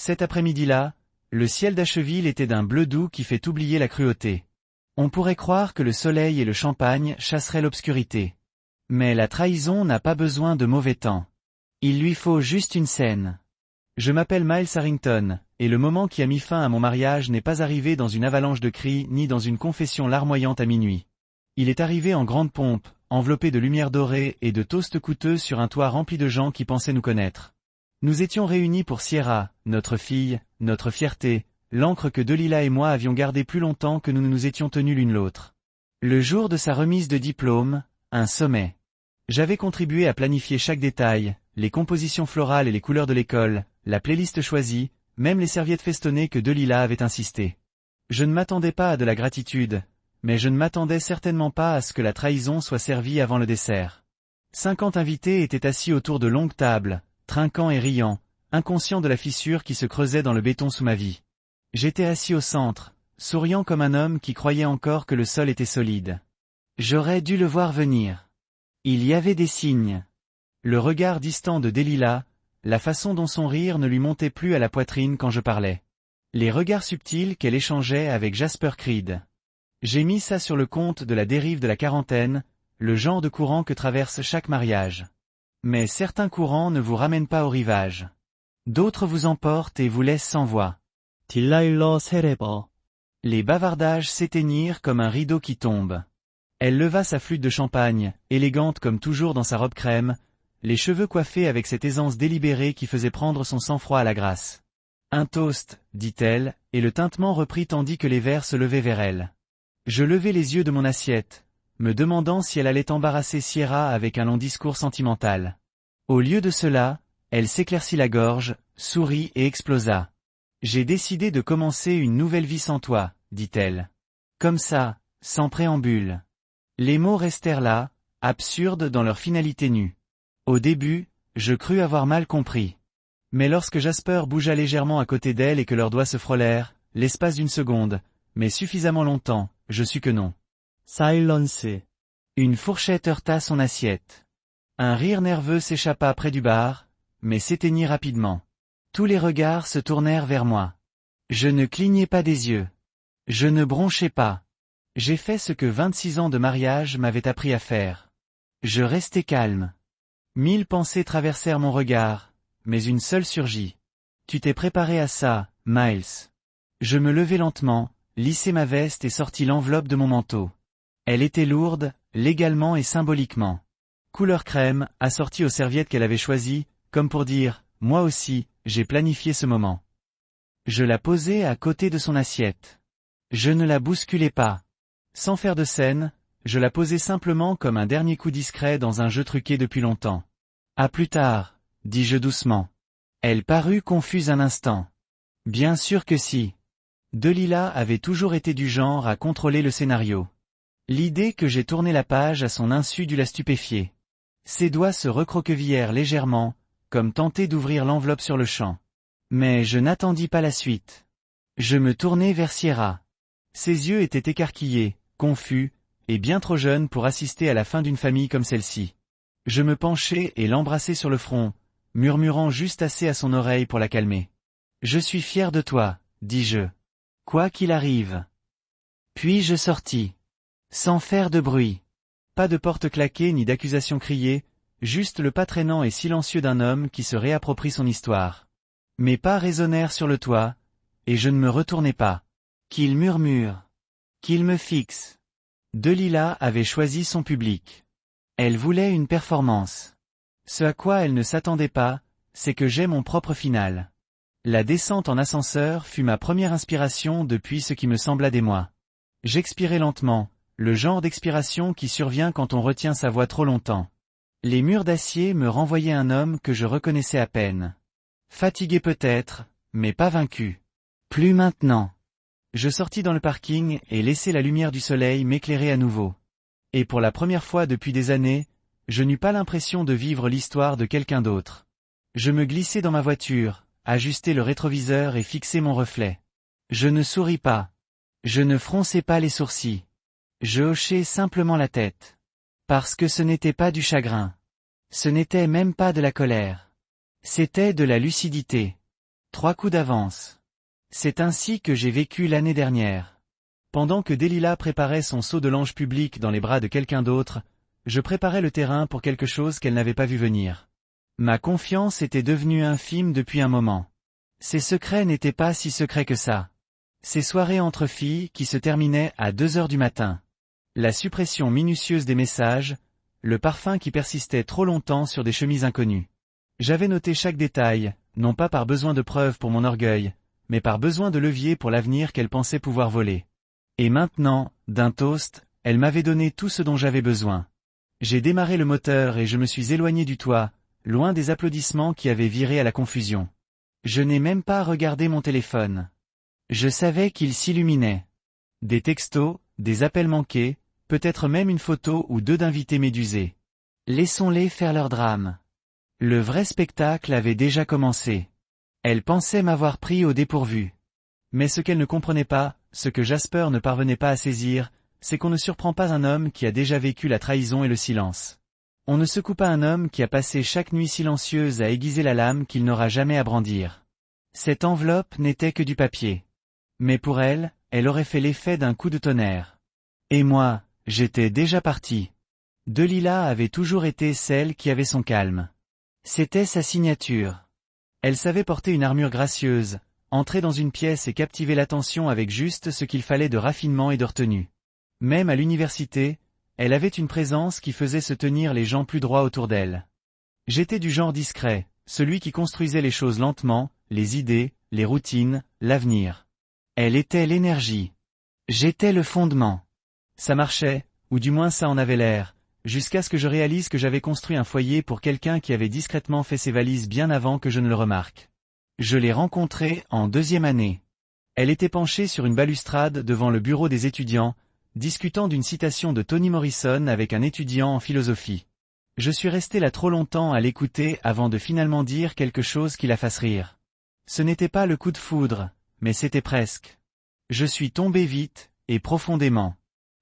Cet après-midi-là, le ciel d'Acheville était d'un bleu doux qui fait oublier la cruauté. On pourrait croire que le soleil et le champagne chasseraient l'obscurité. Mais la trahison n'a pas besoin de mauvais temps. Il lui faut juste une scène. Je m'appelle Miles Harrington, et le moment qui a mis fin à mon mariage n'est pas arrivé dans une avalanche de cris ni dans une confession larmoyante à minuit. Il est arrivé en grande pompe, enveloppé de lumière dorée et de toasts coûteux sur un toit rempli de gens qui pensaient nous connaître. Nous étions réunis pour Sierra, notre fille, notre fierté, l'encre que Delilah et moi avions gardée plus longtemps que nous ne nous étions tenus l'une l'autre. Le jour de sa remise de diplôme, un sommet. J'avais contribué à planifier chaque détail, les compositions florales et les couleurs de l'école, la playlist choisie, même les serviettes festonnées que Delilah avait insisté. Je ne m'attendais pas à de la gratitude, mais je ne m'attendais certainement pas à ce que la trahison soit servie avant le dessert. 50 invités étaient assis autour de longues tables, trinquant et riant, inconscients de la fissure qui se creusait dans le béton sous ma vie. J'étais assis au centre, souriant comme un homme qui croyait encore que le sol était solide. J'aurais dû le voir venir. Il y avait des signes. Le regard distant de Delilah, la façon dont son rire ne lui montait plus à la poitrine quand je parlais. Les regards subtils qu'elle échangeait avec Jasper Creed. J'ai mis ça sur le compte de la dérive de la quarantaine, le genre de courant que traverse chaque mariage. Mais certains courants ne vous ramènent pas au rivage. D'autres vous emportent et vous laissent sans voix. 딜라일러 세레버. Les bavardages s'éteignirent comme un rideau qui tombe. Elle leva sa flûte de champagne, élégante comme toujours dans sa robe crème, les cheveux coiffés avec cette aisance délibérée qui faisait prendre son sang-froid à la grâce. Un toast, dit-elle, et le tintement reprit tandis que les verres se levaient vers elle. Je levai les yeux de mon assiette, me demandant si elle allait embarrasser Sierra avec un long discours sentimental. Au lieu de cela, elle s'éclaircit la gorge, sourit et explosa. J'ai décidé de commencer une nouvelle vie sans toi, dit-elle. Comme ça, sans préambule. Les mots restèrent là, absurdes dans leur finalité nue. Au début, je crus avoir mal compris. Mais lorsque Jasper bougea légèrement à côté d'elle et que leurs doigts se frôlèrent, l'espace d'une seconde, mais suffisamment longtemps, je sus que non. 사일런스. Une fourchette heurta son assiette. Un rire nerveux s'échappa près du bar, mais s'éteignit rapidement. Tous les regards se tournèrent vers moi. Je ne clignai pas des yeux. Je ne bronchai pas. J'ai fait ce que 26 ans de mariage m'avaient appris à faire. Je restai calme. 1000 pensées traversèrent mon regard, mais une seule surgit. Tu t'es préparé à ça, Miles. Je me levai lentement, lissai ma veste et sortis l'enveloppe de mon manteau. Elle était lourde, légalement et symboliquement. Couleur crème, assortie aux serviettes qu'elle avait choisies, comme pour dire, moi aussi, j'ai planifié ce moment. Je la posai à côté de son assiette. Je ne la bousculai pas. Sans faire de scène, je la posai simplement comme un dernier coup discret dans un jeu truqué depuis longtemps. À plus tard, dis-je doucement. Elle parut confuse un instant. Bien sûr que si. Delilah avait toujours été du genre à contrôler le scénario. L'idée que j'ai tourné la page à son insu dut la stupéfier. Ses doigts se recroquevillèrent légèrement, comme tenter d'ouvrir l'enveloppe sur le champ. Mais je n'attendis pas la suite. Je me tournai vers Sierra. Ses yeux étaient écarquillés, confus, et bien trop jeunes pour assister à la fin d'une famille comme celle-ci. Je me penchai et l'embrassai sur le front, murmurant juste assez à son oreille pour la calmer. Je suis fier de toi, dis-je. Quoi qu'il arrive. Puis je sortis. Sans faire de bruit. Pas de porte claquée ni d'accusation criée, juste le pas traînant et silencieux d'un homme qui se réapproprie son histoire. Mes pas résonnèrent sur le toit, et je ne me retournai pas. Qu'il murmure. Qu'il me fixe. Delilah avait choisi son public. Elle voulait une performance. Ce à quoi elle ne s'attendait pas, c'est que j'ai mon propre final. La descente en ascenseur fut ma première inspiration depuis ce qui me sembla des mois. J'expirai lentement, le genre d'expiration qui survient quand on retient sa voix trop longtemps. Les murs d'acier me renvoyaient un homme que je reconnaissais à peine. Fatigué peut-être, mais pas vaincu. Plus maintenant. Je sortis dans le parking et laissai la lumière du soleil m'éclairer à nouveau. Et pour la première fois depuis des années, je n'eus pas l'impression de vivre l'histoire de quelqu'un d'autre. Je me glissai dans ma voiture, ajustai le rétroviseur et fixai mon reflet. Je ne souris pas. Je ne fronçai pas les sourcils. Je hochai simplement la tête. Parce que ce n'était pas du chagrin. Ce n'était même pas de la colère. C'était de la lucidité. 3 coups d'avance. C'est ainsi que j'ai vécu l'année dernière. Pendant que Delilah préparait son saut de l'ange public dans les bras de quelqu'un d'autre, je préparais le terrain pour quelque chose qu'elle n'avait pas vu venir. Ma confiance était devenue infime depuis un moment. Ces secrets n'étaient pas si secrets que ça. Ces soirées entre filles qui se terminaient à 2 heures du matin. La suppression minutieuse des messages, le parfum qui persistait trop longtemps sur des chemises inconnues. J'avais noté chaque détail, non pas par besoin de preuves pour mon orgueil, mais par besoin de levier pour l'avenir qu'elle pensait pouvoir voler. Et maintenant, d'un toast, elle m'avait donné tout ce dont j'avais besoin. J'ai démarré le moteur et je me suis éloigné du toit, loin des applaudissements qui avaient viré à la confusion. Je n'ai même pas regardé mon téléphone. Je savais qu'il s'illuminait. Des textos, des appels manqués, peut-être même une photo ou 2 d'invités médusés. Laissons-les faire leur drame. Le vrai spectacle avait déjà commencé. Elle pensait m'avoir pris au dépourvu. Mais ce qu'elle ne comprenait pas, ce que Jasper ne parvenait pas à saisir, c'est qu'on ne surprend pas un homme qui a déjà vécu la trahison et le silence. On ne secoue pas un homme qui a passé chaque nuit silencieuse à aiguiser la lame qu'il n'aura jamais à brandir. Cette enveloppe n'était que du papier. Mais pour elle, elle aurait fait l'effet d'un coup de tonnerre. Et moi, j'étais déjà parti. Delilah avait toujours été celle qui avait son calme. C'était sa signature. Elle savait porter une armure gracieuse, entrer dans une pièce et captiver l'attention avec juste ce qu'il fallait de raffinement et de retenue. Même à l'université, elle avait une présence qui faisait se tenir les gens plus droits autour d'elle. J'étais du genre discret, celui qui construisait les choses lentement, les idées, les routines, l'avenir. Elle était l'énergie. J'étais le fondement. Ça marchait, ou du moins ça en avait l'air, jusqu'à ce que je réalise que j'avais construit un foyer pour quelqu'un qui avait discrètement fait ses valises bien avant que je ne le remarque. Je l'ai rencontrée en 2e année. Elle était penchée sur une balustrade devant le bureau des étudiants, discutant d'une citation de Toni Morrison avec un étudiant en philosophie. Je suis resté là trop longtemps à l'écouter avant de finalement dire quelque chose qui la fasse rire. Ce n'était pas le coup de foudre, mais c'était presque. Je suis tombé vite, et profondément.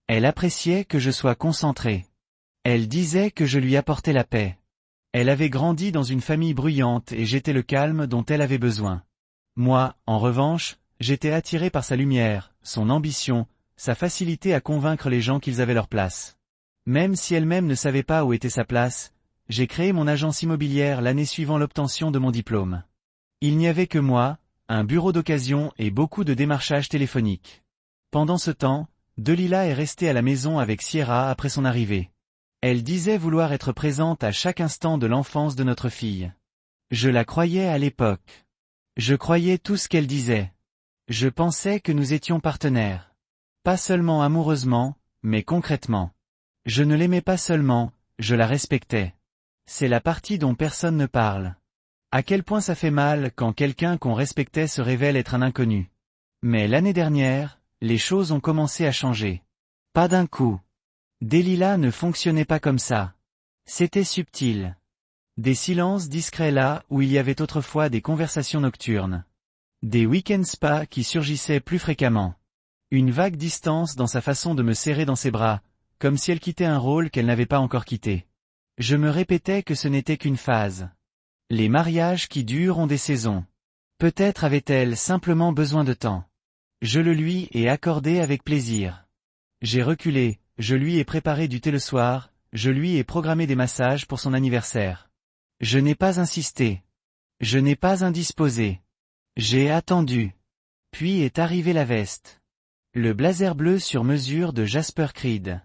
Elle appréciait que je sois concentré. Elle disait que je lui apportais la paix. Elle avait grandi dans une famille bruyante et j'étais le calme dont elle avait besoin. Moi, en revanche, j'étais attiré par sa lumière, son ambition, sa facilité à convaincre les gens qu'ils avaient leur place. Même si elle-même ne savait pas où était sa place, j'ai créé mon agence immobilière l'année suivant l'obtention de mon diplôme. Il n'y avait que moi, un bureau d'occasion et beaucoup de démarchage téléphonique. Pendant ce temps, Delilah est restée à la maison avec Sierra après son arrivée. Elle disait vouloir être présente à chaque instant de l'enfance de notre fille. Je la croyais à l'époque. Je croyais tout ce qu'elle disait. Je pensais que nous étions partenaires. Pas seulement amoureusement, mais concrètement. Je ne l'aimais pas seulement, je la respectais. C'est la partie dont personne ne parle. À quel point ça fait mal quand quelqu'un qu'on respectait se révèle être un inconnu. Mais l'année dernière, les choses ont commencé à changer. Pas d'un coup. Delilah ne fonctionnait pas comme ça. C'était subtil. Des silences discrets là où il y avait autrefois des conversations nocturnes. Des week-ends spa qui surgissaient plus fréquemment. Une vague distance dans sa façon de me serrer dans ses bras, comme si elle quittait un rôle qu'elle n'avait pas encore quitté. Je me répétais que ce n'était qu'une phase. Les mariages qui durent ont des saisons. Peut-être avait-elle simplement besoin de temps. Je le lui ai accordé avec plaisir. J'ai reculé, je lui ai préparé du thé le soir, je lui ai programmé des massages pour son anniversaire. Je n'ai pas insisté. Je n'ai pas indisposé. J'ai attendu. Puis est arrivée la veste. Le blazer bleu sur mesure de Jasper Creed.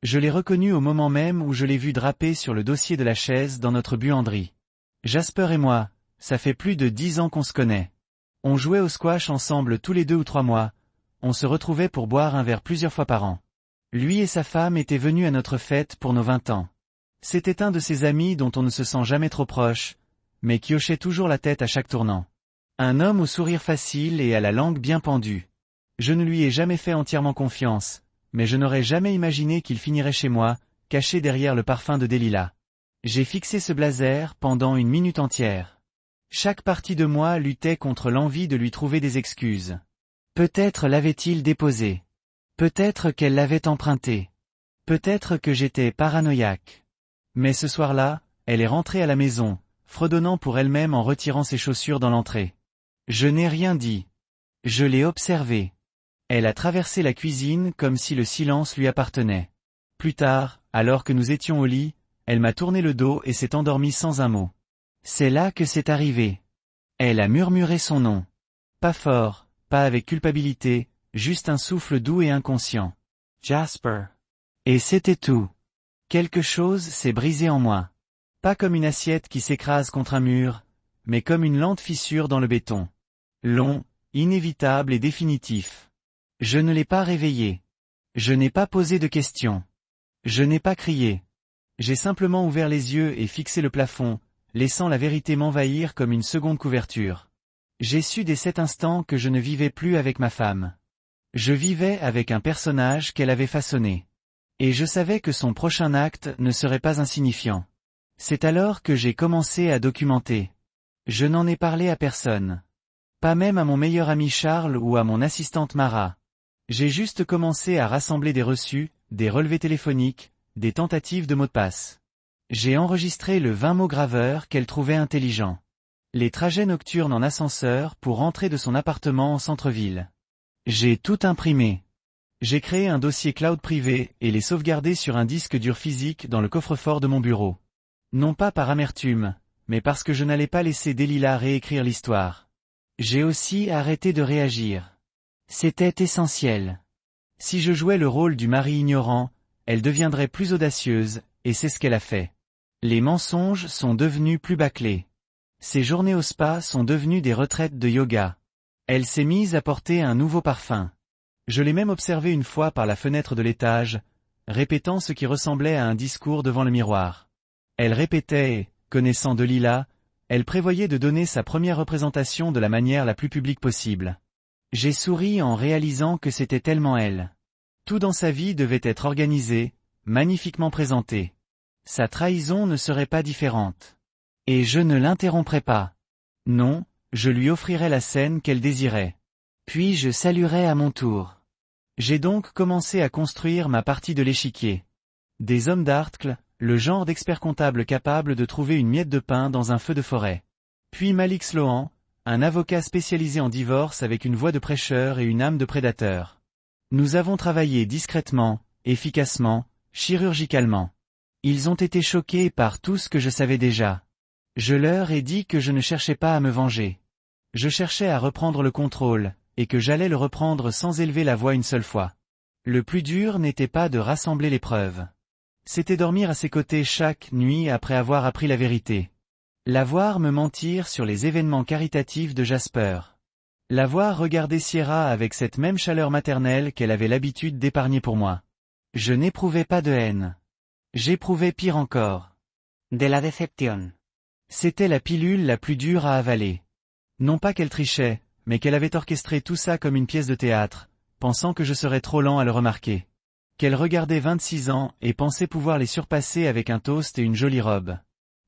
Je l'ai reconnu au moment même où je l'ai vu drapé sur le dossier de la chaise dans notre buanderie. Jasper et moi, ça fait plus de 10 ans qu'on se connaît. On jouait au squash ensemble tous les 2 ou 3 mois, on se retrouvait pour boire un verre plusieurs fois par an. Lui et sa femme étaient venus à notre fête pour nos 20 ans. C'était un de ces amis dont on ne se sent jamais trop proche, mais qui hochait toujours la tête à chaque tournant. Un homme au sourire facile et à la langue bien pendue. Je ne lui ai jamais fait entièrement confiance, mais je n'aurais jamais imaginé qu'il finirait chez moi, caché derrière le parfum de Delilah. J'ai fixé ce blazer pendant 1 minute entière. Chaque partie de moi luttait contre l'envie de lui trouver des excuses. Peut-être l'avait-il déposé. Peut-être qu'elle l'avait emprunté. Peut-être que j'étais paranoïaque. Mais ce soir-là, elle est rentrée à la maison, fredonnant pour elle-même en retirant ses chaussures dans l'entrée. Je n'ai rien dit. Je l'ai observée. Elle a traversé la cuisine comme si le silence lui appartenait. Plus tard, alors que nous étions au lit, elle m'a tourné le dos et s'est endormie sans un mot. C'est là que c'est arrivé. Elle a murmuré son nom. Pas fort, pas avec culpabilité, juste un souffle doux et inconscient. Jasper. Et c'était tout. Quelque chose s'est brisé en moi. Pas comme une assiette qui s'écrase contre un mur, mais comme une lente fissure dans le béton. Long, inévitable et définitif. Je ne l'ai pas réveillée. Je n'ai pas posé de questions. Je n'ai pas crié. J'ai simplement ouvert les yeux et fixé le plafond, laissant la vérité m'envahir comme une seconde couverture. J'ai su dès cet instant que je ne vivais plus avec ma femme. Je vivais avec un personnage qu'elle avait façonné. Et je savais que son prochain acte ne serait pas insignifiant. C'est alors que j'ai commencé à documenter. Je n'en ai parlé à personne. Pas même à mon meilleur ami Charles ou à mon assistante Mara. J'ai juste commencé à rassembler des reçus, des relevés téléphoniques, des tentatives de mots de passe. J'ai enregistré le 20 mots graveur qu'elle trouvait intelligent. Les trajets nocturnes en ascenseur pour rentrer de son appartement en centre-ville. J'ai tout imprimé. J'ai créé un dossier cloud privé et l'ai sauvegardé sur un disque dur physique dans le coffre-fort de mon bureau. Non pas par amertume, mais parce que je n'allais pas laisser Delilah réécrire l'histoire. J'ai aussi arrêté de réagir. C'était essentiel. Si je jouais le rôle du mari ignorant, elle deviendrait plus audacieuse, et c'est ce qu'elle a fait. Les mensonges sont devenus plus bâclés. Ses journées au spa sont devenues des retraites de yoga. Elle s'est mise à porter un nouveau parfum. Je l'ai même observé une fois par la fenêtre de l'étage, répétant ce qui ressemblait à un discours devant le miroir. Elle répétait et, connaissant Delilah, elle prévoyait de donner sa première représentation de la manière la plus publique possible. J'ai souri en réalisant que c'était tellement elle. Tout dans sa vie devait être organisé, magnifiquement présenté. Sa trahison ne serait pas différente. Et je ne l'interromprais pas. Non, je lui offrirais la scène qu'elle désirait. Puis je saluerais à mon tour. J'ai donc commencé à construire ma partie de l'échiquier. Des hommes d'Artcle, le genre d'expert comptable capable de trouver une miette de pain dans un feu de forêt. Puis Malik Sloan, un avocat spécialisé en divorce avec une voix de prêcheur et une âme de prédateur. Nous avons travaillé discrètement, efficacement, chirurgicalement. Ils ont été choqués par tout ce que je savais déjà. Je leur ai dit que je ne cherchais pas à me venger. Je cherchais à reprendre le contrôle, et que j'allais le reprendre sans élever la voix une seule fois. Le plus dur n'était pas de rassembler les preuves. C'était dormir à ses côtés chaque nuit après avoir appris la vérité. La voir me mentir sur les événements caritatifs de Jasper. La voir regarder Sierra avec cette même chaleur maternelle qu'elle avait l'habitude d'épargner pour moi. Je n'éprouvais pas de haine. J'éprouvais pire encore. De la déception. C'était la pilule la plus dure à avaler. Non pas qu'elle trichait, mais qu'elle avait orchestré tout ça comme une pièce de théâtre, pensant que je serais trop lent à le remarquer. Qu'elle regardait 26 ans et pensait pouvoir les surpasser avec un toast et une jolie robe.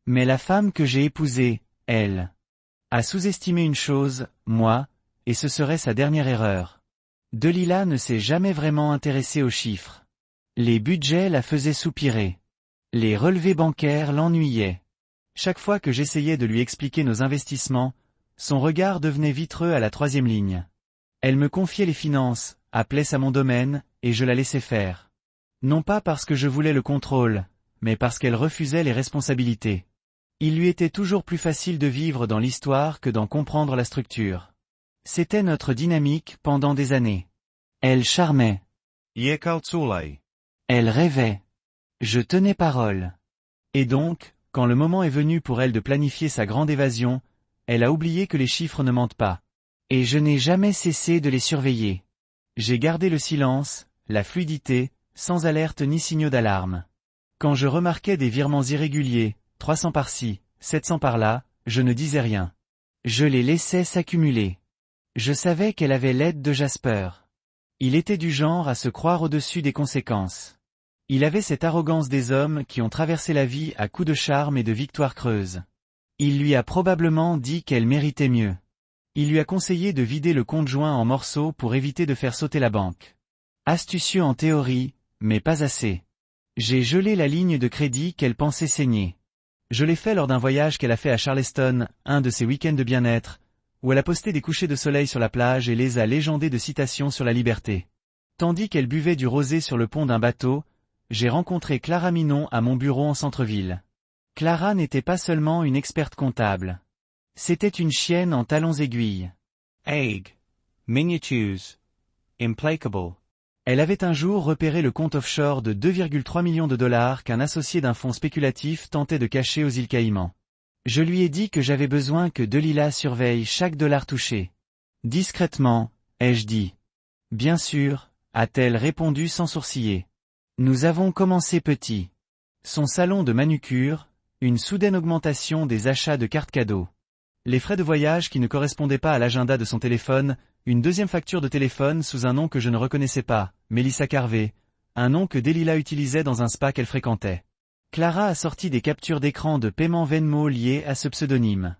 Mais la femme que j'ai épousée, elle, a sous-estimé une chose, moi, et ce serait sa dernière erreur. Delilah ne s'est jamais vraiment intéressée aux chiffres. Les budgets la faisaient soupirer. Les relevés bancaires l'ennuyaient. Chaque fois que j'essayais de lui expliquer nos investissements, son regard devenait vitreux à la troisième ligne. Elle me confiait les finances, appelait ça mon domaine, et je la laissais faire. Non pas parce que je voulais le contrôle, mais parce qu'elle refusait les responsabilités. Il lui était toujours plus facile de vivre dans l'histoire que d'en comprendre la structure. C'était notre dynamique pendant des années. Elle charmait. Elle rêvait. Je tenais parole. Et donc, quand le moment est venu pour elle de planifier sa grande évasion, elle a oublié que les chiffres ne mentent pas. Et je n'ai jamais cessé de les surveiller. J'ai gardé le silence, la fluidité, sans alerte ni signaux d'alarme. Quand je remarquais des virements irréguliers, 300 par-ci, 700 par-là, je ne disais rien. Je les laissais s'accumuler. Je savais qu'elle avait l'aide de Jasper. Il était du genre à se croire au-dessus des conséquences. Il avait cette arrogance des hommes qui ont traversé la vie à coups de charme et de victoires creuses. Il lui a probablement dit qu'elle méritait mieux. Il lui a conseillé de vider le compte joint en morceaux pour éviter de faire sauter la banque. Astucieux en théorie, mais pas assez. J'ai gelé la ligne de crédit qu'elle pensait saigner. Je l'ai fait lors d'un voyage qu'elle a fait à Charleston, un de ses week-ends de bien-être, où elle a posté des couchers de soleil sur la plage et les a légendés de citations sur la liberté. Tandis qu'elle buvait du rosé sur le pont d'un bateau, j'ai rencontré Clara Minon à mon bureau en centre-ville. Clara n'était pas seulement une experte comptable. C'était une chienne en talons aiguilles. Egg. Miniatures. Implacable. Elle avait un jour repéré le compte offshore de 2,3 millions de dollars qu'un associé d'un fonds spéculatif tentait de cacher aux îles Caïmans. Je lui ai dit que j'avais besoin que Delilah surveille chaque dollar touché. Discrètement, ai-je dit. Bien sûr, a-t-elle répondu sans sourciller. Nous avons commencé petit. Son salon de manucure, une soudaine augmentation des achats de cartes cadeaux. Les frais de voyage qui ne correspondaient pas à l'agenda de son téléphone, une deuxième facture de téléphone sous un nom que je ne reconnaissais pas, Melissa Carvé, un nom que Delilah utilisait dans un spa qu'elle fréquentait. Clara a sorti des captures d'écran de paiement Venmo liées à ce pseudonyme.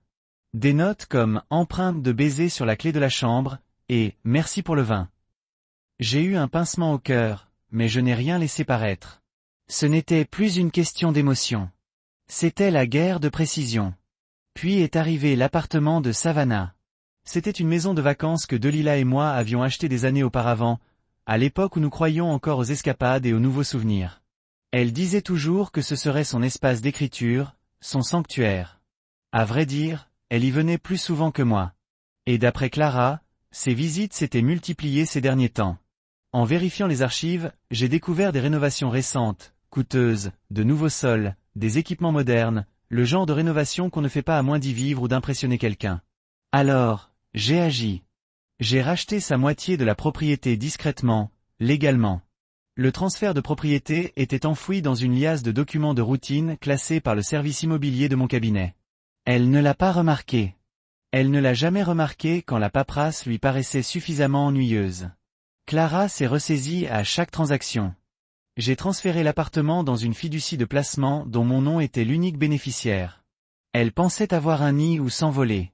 Des notes comme « empreinte de baiser sur la clé de la chambre » et « merci pour le vin ». J'ai eu un pincement au cœur, mais je n'ai rien laissé paraître. Ce n'était plus une question d'émotion. C'était la guerre de précision. Puis est arrivé l'appartement de Savannah. C'était une maison de vacances que Delilah et moi avions achetée des années auparavant, à l'époque où nous croyions encore aux escapades et aux nouveaux souvenirs. Elle disait toujours que ce serait son espace d'écriture, son sanctuaire. À vrai dire, elle y venait plus souvent que moi. Et d'après Clara, ses visites s'étaient multipliées ces derniers temps. En vérifiant les archives, j'ai découvert des rénovations récentes, coûteuses, de nouveaux sols, des équipements modernes, le genre de rénovation qu'on ne fait pas à moins d'y vivre ou d'impressionner quelqu'un. Alors, j'ai agi. J'ai racheté sa moitié de la propriété discrètement, légalement. Le transfert de propriété était enfoui dans une liasse de documents de routine classés par le service immobilier de mon cabinet. Elle ne l'a pas remarqué. Elle ne l'a jamais remarqué quand la paperasse lui paraissait suffisamment ennuyeuse. Clara s'est ressaisie à chaque transaction. J'ai transféré l'appartement dans une fiducie de placement dont mon nom était l'unique bénéficiaire. Elle pensait avoir un nid où s'envoler.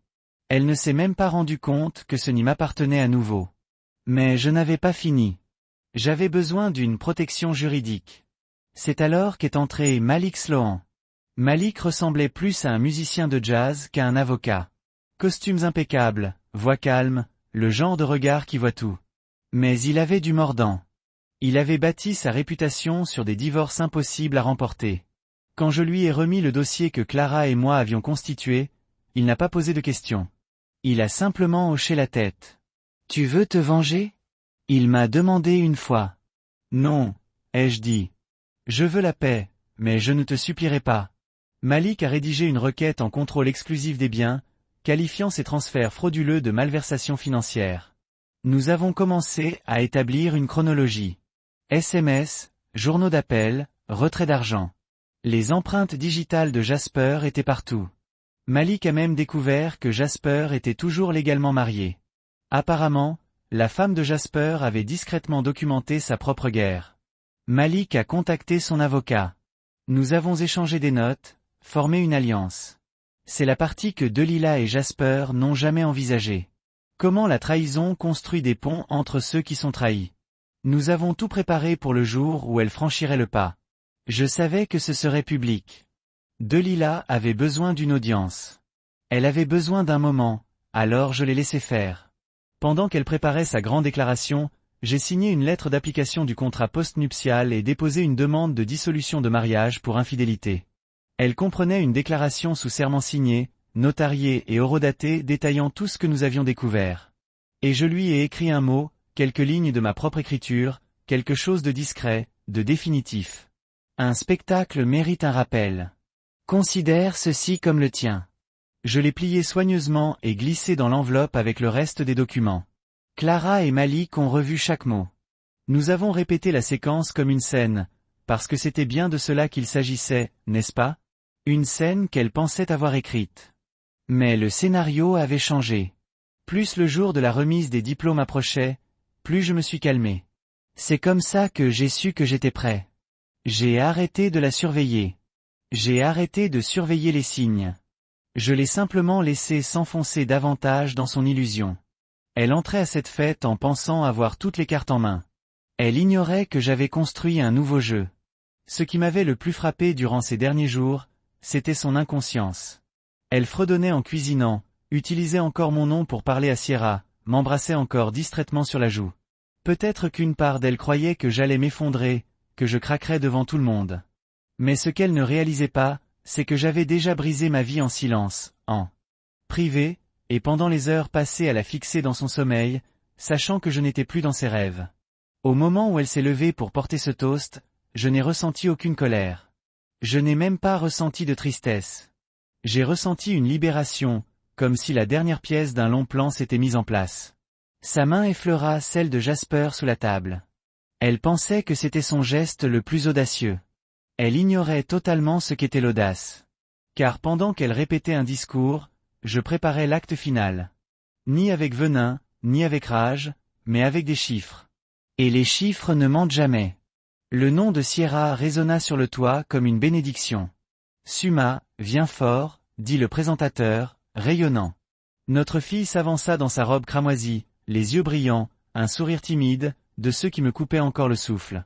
Elle ne s'est même pas rendue compte que ce nid m'appartenait à nouveau. Mais je n'avais pas fini. J'avais besoin d'une protection juridique. C'est alors qu'est entré Malik Sloan. Malik ressemblait plus à un musicien de jazz qu'à un avocat. Costumes impeccables, voix calme, le genre de regard qui voit tout. Mais il avait du mordant. Il avait bâti sa réputation sur des divorces impossibles à remporter. Quand je lui ai remis le dossier que Clara et moi avions constitué, il n'a pas posé de questions. Il a simplement hoché la tête. « Tu veux te venger ?» Il m'a demandé une fois. « Non, ai-je dit. Je veux la paix, mais je ne te supplierai pas. » Malik a rédigé une requête en contrôle exclusif des biens, qualifiant ces transferts frauduleux de malversation financière. Nous avons commencé à établir une chronologie. SMS, journaux d'appel, retrait d'argent. Les empreintes digitales de Jasper étaient partout. Malik a même découvert que Jasper était toujours légalement marié. Apparemment, la femme de Jasper avait discrètement documenté sa propre guerre. Malik a contacté son avocat. Nous avons échangé des notes, formé une alliance. C'est la partie que Delilah et Jasper n'ont jamais envisagée. Comment la trahison construit des ponts entre ceux qui sont trahis. Nous avons tout préparé pour le jour où elle franchirait le pas. Je savais que ce serait public. Delilah avait besoin d'une audience. Elle avait besoin d'un moment, alors je l'ai laissé faire. Pendant qu'elle préparait sa grande déclaration, j'ai signé une lettre d'application du contrat postnuptial et déposé une demande de dissolution de mariage pour infidélité. Elle comprenait une déclaration sous serment signée, notariée et horodatée détaillant tout ce que nous avions découvert. Et je lui ai écrit un mot, quelques lignes de ma propre écriture, quelque chose de discret, de définitif. Un spectacle mérite un rappel. Considère ceci comme le tien. Je l'ai plié soigneusement et glissé dans l'enveloppe avec le reste des documents. Clara et Malik ont revu chaque mot. Nous avons répété la séquence comme une scène, parce que c'était bien de cela qu'il s'agissait, n'est-ce pas? Une scène qu'elle pensait avoir écrite. Mais le scénario avait changé. Plus le jour de la remise des diplômes approchait, plus je me suis calmé. C'est comme ça que j'ai su que j'étais prêt. J'ai arrêté de la surveiller. J'ai arrêté de surveiller les signes. Je l'ai simplement laissé s'enfoncer davantage dans son illusion. Elle entrait à cette fête en pensant avoir toutes les cartes en main. Elle ignorait que j'avais construit un nouveau jeu. Ce qui m'avait le plus frappé durant ces derniers jours, c'était son inconscience. Elle fredonnait en cuisinant, utilisait encore mon nom pour parler à Sierra, m'embrassait encore distraitement sur la joue. Peut-être qu'une part d'elle croyait que j'allais m'effondrer, que je craquerais devant tout le monde. Mais ce qu'elle ne réalisait pas, c'est que j'avais déjà brisé ma vie en silence, en privé, et pendant les heures passées à la fixer dans son sommeil, sachant que je n'étais plus dans ses rêves. Au moment où elle s'est levée pour porter ce toast, je n'ai ressenti aucune colère. Je n'ai même pas ressenti de tristesse. J'ai ressenti une libération, comme si la dernière pièce d'un long plan s'était mise en place. Sa main effleura celle de Jasper sous la table. Elle pensait que c'était son geste le plus audacieux. Elle ignorait totalement ce qu'était l'audace. Car pendant qu'elle répétait un discours, je préparais l'acte final. Ni avec venin, ni avec rage, mais avec des chiffres. Et les chiffres ne mentent jamais. Le nom de Sierra résonna sur le toit comme une bénédiction. Suma, viens fort, dit le présentateur, rayonnant. Notre fille s'avança dans sa robe cramoisie, les yeux brillants, un sourire timide, de ceux qui me coupaient encore le souffle.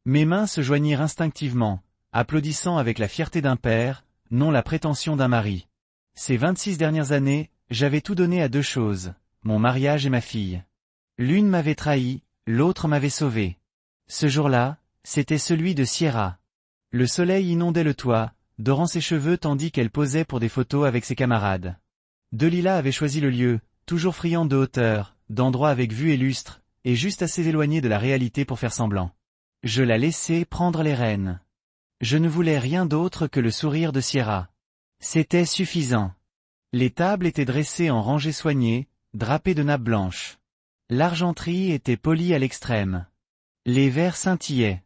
Mes mains se joignirent instinctivement, applaudissant avec la fierté d'un père, non la prétention d'un mari. Ces 26 dernières années, j'avais tout donné à deux choses, mon mariage et ma fille. L'une m'avait trahi, l'autre m'avait sauvé. Ce jour-là, c'était celui de Sierra. Le soleil inondait le toit, dorant ses cheveux tandis qu'elle posait pour des photos avec ses camarades. Delila avait choisi le lieu, toujours friande de hauteur, d'endroits avec vue et lustre, et juste assez éloigné de la réalité pour faire semblant. Je la laissai prendre les rênes. Je ne voulais rien d'autre que le sourire de Sierra. C'était suffisant. Les tables étaient dressées en rangées soignées, drapées de nappes blanches. L'argenterie était polie à l'extrême. Les verres scintillaient.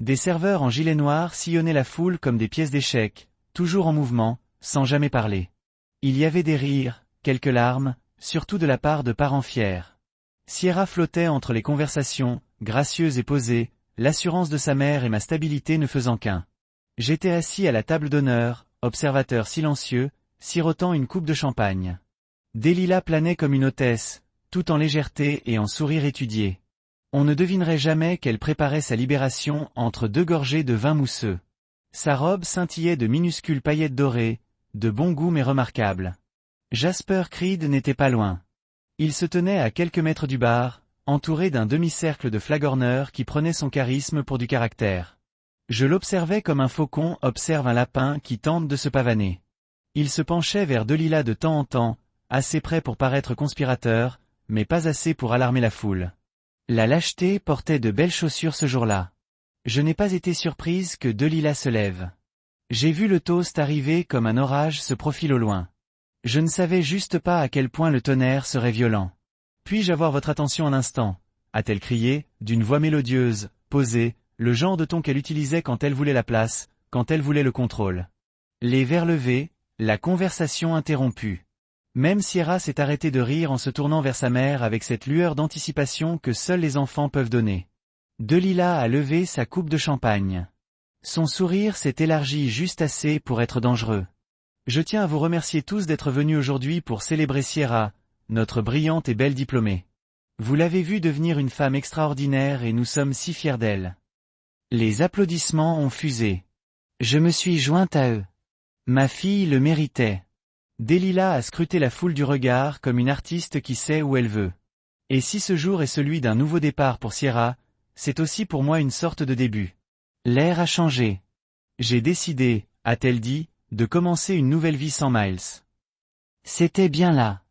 Des serveurs en gilet noir sillonnaient la foule comme des pièces d'échecs, toujours en mouvement, sans jamais parler. Il y avait des rires, quelques larmes, surtout de la part de parents fiers. Sierra flottait entre les conversations, gracieuse et posée, l'assurance de sa mère et ma stabilité ne faisant qu'un. J'étais assis à la table d'honneur, observateur silencieux, sirotant une coupe de champagne. Delila planait comme une hôtesse, tout en légèreté et en sourire étudié. On ne devinerait jamais qu'elle préparait sa libération entre deux gorgées de vin mousseux. Sa robe scintillait de minuscules paillettes dorées, de bon goût mais remarquables. Jasper Creed n'était pas loin. Il se tenait à quelques mètres du bar, entouré d'un demi-cercle de flagorneurs qui prenaient son charisme pour du caractère. Je l'observais comme un faucon observe un lapin qui tente de se pavaner. Il se penchait vers Delila de temps en temps, assez près pour paraître conspirateur, mais pas assez pour alarmer la foule. La lâcheté portait de belles chaussures ce jour-là. Je n'ai pas été surprise que Delila se lève. J'ai vu le toast arriver comme un orage se profile au loin. Je ne savais juste pas à quel point le tonnerre serait violent. Puis-je avoir votre attention un instant, a-t-elle crié, d'une voix mélodieuse, posée, le genre de ton qu'elle utilisait quand elle voulait la place, quand elle voulait le contrôle. Les verres levés, la conversation interrompue. Même Sierra s'est arrêtée de rire en se tournant vers sa mère avec cette lueur d'anticipation que seuls les enfants peuvent donner. Delila a levé sa coupe de champagne. Son sourire s'est élargi juste assez pour être dangereux. Je tiens à vous remercier tous d'être venus aujourd'hui pour célébrer Sierra, notre brillante et belle diplômée. Vous l'avez vue devenir une femme extraordinaire et nous sommes si fiers d'elle. Les applaudissements ont fusé. Je me suis jointe à eux. Ma fille le méritait. Delila a scruté la foule du regard comme une artiste qui sait où elle veut. Et si ce jour est celui d'un nouveau départ pour Sierra, c'est aussi pour moi une sorte de début. L'air a changé. J'ai décidé, a-t-elle dit, de commencer une nouvelle vie sans Miles. C'était bien là.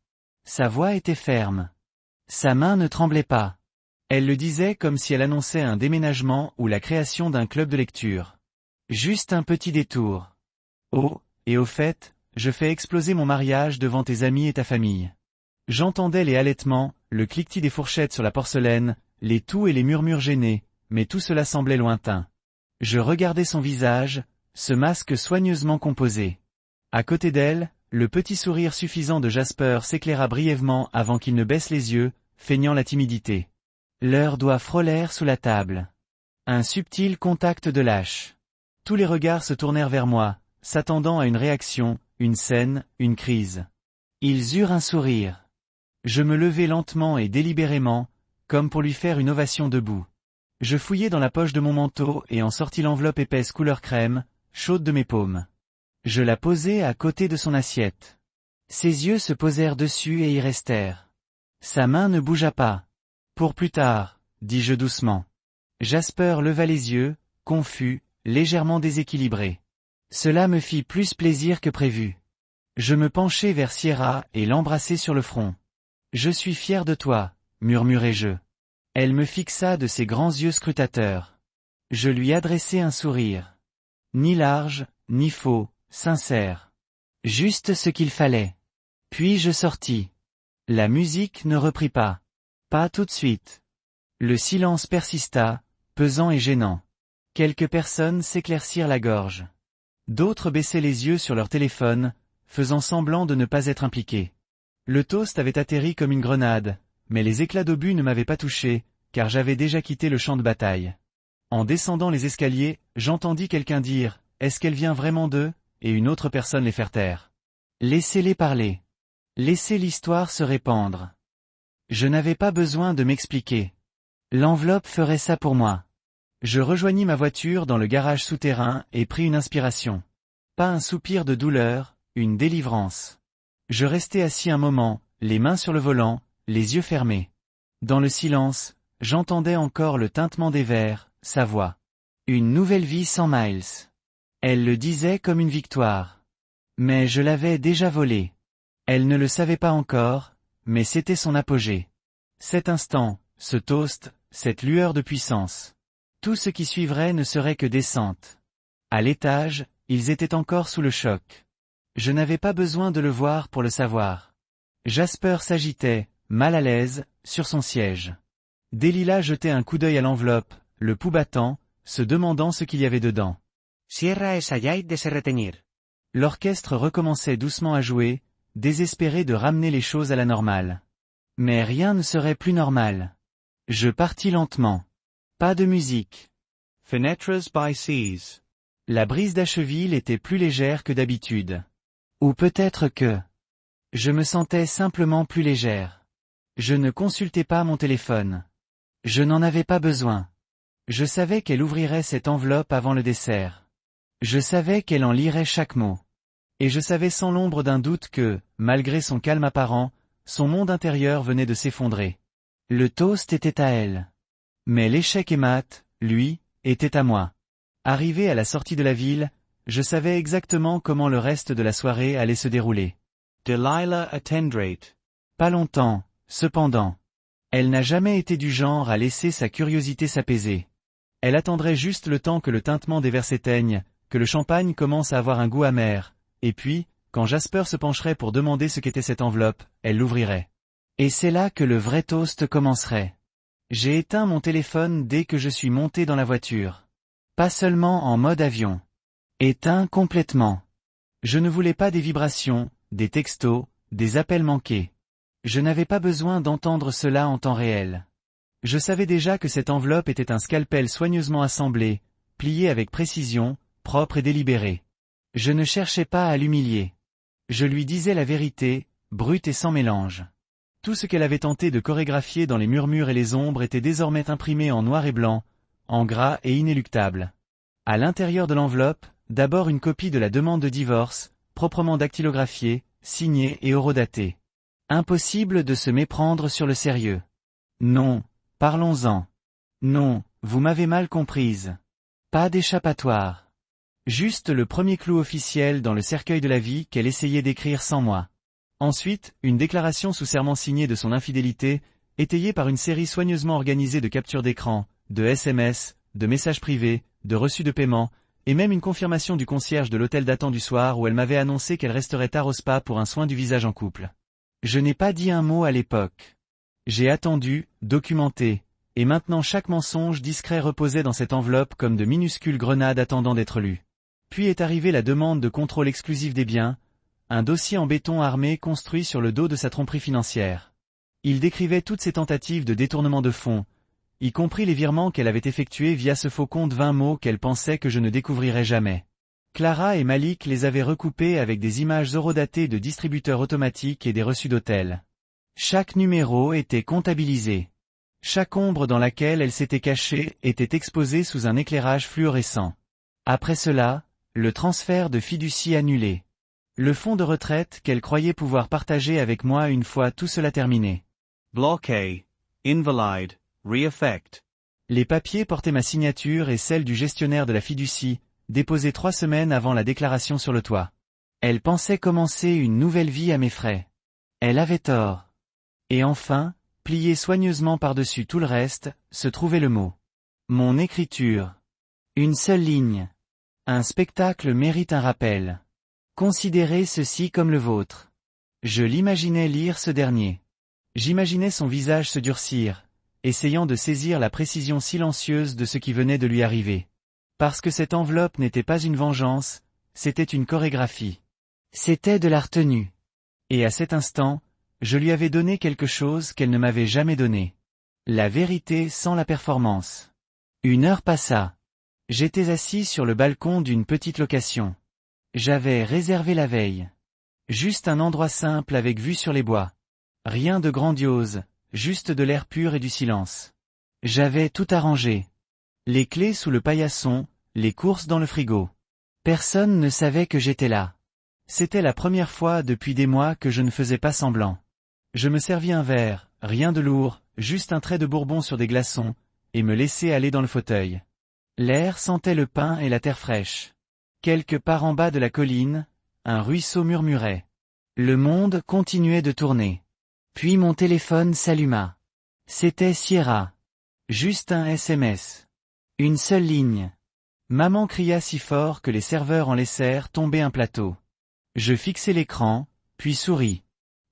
Sa voix était ferme. Sa main ne tremblait pas. Elle le disait comme si elle annonçait un déménagement ou la création d'un club de lecture. Juste un petit détour. Oh, et au fait, je fais exploser mon mariage devant tes amis et ta famille. J'entendais les halètements, le cliquetis des fourchettes sur la porcelaine, les toux et les murmures gênés, mais tout cela semblait lointain. Je regardais son visage, ce masque soigneusement composé. À côté d'elle, le petit sourire suffisant de Jasper s'éclaira brièvement avant qu'il ne baisse les yeux, feignant la timidité. Leurs doigts frôlèrent sous la table. Un subtil contact de lâche. Tous les regards se tournèrent vers moi, s'attendant à une réaction, une scène, une crise. Ils eurent un sourire. Je me levai lentement et délibérément, comme pour lui faire une ovation debout. Je fouillai dans la poche de mon manteau et en sortis l'enveloppe épaisse couleur crème, chaude de mes paumes. Je la posai à côté de son assiette. Ses yeux se posèrent dessus et y restèrent. Sa main ne bougea pas. Pour plus tard, dis-je doucement. Jasper leva les yeux, confus, légèrement déséquilibré. Cela me fit plus plaisir que prévu. Je me penchai vers Sierra et l'embrassai sur le front. Je suis fier de toi, murmurai-je. Elle me fixa de ses grands yeux scrutateurs. Je lui adressai un sourire. Ni large, ni faux, sincère. Juste ce qu'il fallait. Puis je sortis. La musique ne reprit pas. Pas tout de suite. Le silence persista, pesant et gênant. Quelques personnes s'éclaircirent la gorge. D'autres baissaient les yeux sur leur téléphone, faisant semblant de ne pas être impliqués. Le toast avait atterri comme une grenade, mais les éclats d'obus ne m'avaient pas touché, car j'avais déjà quitté le champ de bataille. En descendant les escaliers, j'entendis quelqu'un dire « Est-ce qu'elle vient vraiment d'eux ?» et une autre personne les faire taire. Laissez-les parler. Laissez l'histoire se répandre. Je n'avais pas besoin de m'expliquer. L'enveloppe ferait ça pour moi. Je rejoignis ma voiture dans le garage souterrain et pris une inspiration. Pas un soupir de douleur, une délivrance. Je restai assis un moment, les mains sur le volant, les yeux fermés. Dans le silence, j'entendais encore le tintement des verres, sa voix. Une nouvelle vie sans Miles. Elle le disait comme une victoire. Mais je l'avais déjà volée. Elle ne le savait pas encore, mais c'était son apogée. Cet instant, ce toast, cette lueur de puissance. Tout ce qui suivrait ne serait que descente. À l'étage, ils étaient encore sous le choc. Je n'avais pas besoin de le voir pour le savoir. Jasper s'agitait, mal à l'aise, sur son siège. Delilah jetait un coup d'œil à l'enveloppe, le pouls battant, se demandant ce qu'il y avait dedans. Sierra essayait de se retenir. L'orchestre recommençait doucement à jouer, désespéré de ramener les choses à la normale. Mais rien ne serait plus normal. Je partis lentement. Pas de musique. Fenêtres by Seas. La brise d'Acheville était plus légère que d'habitude. Ou peut-être que... Je me sentais simplement plus légère. Je ne consultais pas mon téléphone. Je n'en avais pas besoin. Je savais qu'elle ouvrirait cette enveloppe avant le dessert. Je savais qu'elle en lirait chaque mot. Et je savais sans l'ombre d'un doute que, malgré son calme apparent, son monde intérieur venait de s'effondrer. Le toast était à elle. Mais l'échec et mat, lui, était à moi. Arrivé à la sortie de la ville, je savais exactement comment le reste de la soirée allait se dérouler. Delilah attendrate. Pas longtemps, cependant. Elle n'a jamais été du genre à laisser sa curiosité s'apaiser. Elle attendrait juste le temps que le tintement des verres s'éteigne, que le champagne commence à avoir un goût amer, et puis, quand Jasper se pencherait pour demander ce qu'était cette enveloppe, elle l'ouvrirait. Et c'est là que le vrai toast commencerait. J'ai éteint mon téléphone dès que je suis monté dans la voiture. Pas seulement en mode avion. Éteint complètement. Je ne voulais pas des vibrations, des textos, des appels manqués. Je n'avais pas besoin d'entendre cela en temps réel. Je savais déjà que cette enveloppe était un scalpel soigneusement assemblé, plié avec précision, propre et délibéré. Je ne cherchais pas à l'humilier. Je lui disais la vérité, brute et sans mélange. Tout ce qu'elle avait tenté de chorégraphier dans les murmures et les ombres était désormais imprimé en noir et blanc, en gras et inéluctable. À l'intérieur de l'enveloppe, d'abord une copie de la demande de divorce, proprement dactylographiée, signée et horodatée. Impossible de se méprendre sur le sérieux. Non, parlons-en. Non, vous m'avez mal comprise. Pas d'échappatoire. Juste le premier clou officiel dans le cercueil de la vie qu'elle essayait d'écrire sans moi. Ensuite, une déclaration sous serment signée de son infidélité, étayée par une série soigneusement organisée de captures d'écran, de SMS, de messages privés, de reçus de paiement, et même une confirmation du concierge de l'hôtel datant du soir où elle m'avait annoncé qu'elle resterait tard au spa pour un soin du visage en couple. Je n'ai pas dit un mot à l'époque. J'ai attendu, documenté, et maintenant chaque mensonge discret reposait dans cette enveloppe comme de minuscules grenades attendant d'être lues. Puis est arrivée la demande de contrôle exclusif des biens, un dossier en béton armé construit sur le dos de sa tromperie financière. Il décrivait toutes ses tentatives de détournement de fonds, y compris les virements qu'elle avait effectués via ce faux compte 20 mots qu'elle pensait que je ne découvrirais jamais. Clara et Malik les avaient recoupés avec des images horodatées de distributeurs automatiques et des reçus d'hôtel. Chaque numéro était comptabilisé. Chaque ombre dans laquelle elle s'était cachée était exposée sous un éclairage fluorescent. Après cela, le transfert de fiducie annulé. Le fonds de retraite qu'elle croyait pouvoir partager avec moi une fois tout cela terminé. Block A. Invalid. Re-effect. Les papiers portaient ma signature et celle du gestionnaire de la fiducie, déposés 3 semaines avant la déclaration sur le toit. Elle pensait commencer une nouvelle vie à mes frais. Elle avait tort. Et enfin, plié soigneusement par-dessus tout le reste, se trouvait le mot. Mon écriture. Une seule ligne. Un spectacle mérite un rappel. Considérez ceci comme le vôtre. Je l'imaginais lire ce dernier. J'imaginais son visage se durcir, essayant de saisir la précision silencieuse de ce qui venait de lui arriver. Parce que cette enveloppe n'était pas une vengeance, c'était une chorégraphie. C'était de la retenue. Et à cet instant, je lui avais donné quelque chose qu'elle ne m'avait jamais donné. La vérité sans la performance. 1 heure passa. J'étais assis sur le balcon d'une petite location. J'avais réservé la veille. Juste un endroit simple avec vue sur les bois. Rien de grandiose, juste de l'air pur et du silence. J'avais tout arrangé. Les clés sous le paillasson, les courses dans le frigo. Personne ne savait que j'étais là. C'était la première fois depuis des mois que je ne faisais pas semblant. Je me servis un verre, rien de lourd, juste un trait de bourbon sur des glaçons, et me laissai aller dans le fauteuil. L'air sentait le pin et la terre fraîche. Quelque part en bas de la colline, un ruisseau murmurait. Le monde continuait de tourner. Puis mon téléphone s'alluma. C'était Sierra. Juste un SMS. Une seule ligne. Maman cria si fort que les serveurs en laissèrent tomber un plateau. Je fixai l'écran, puis souris.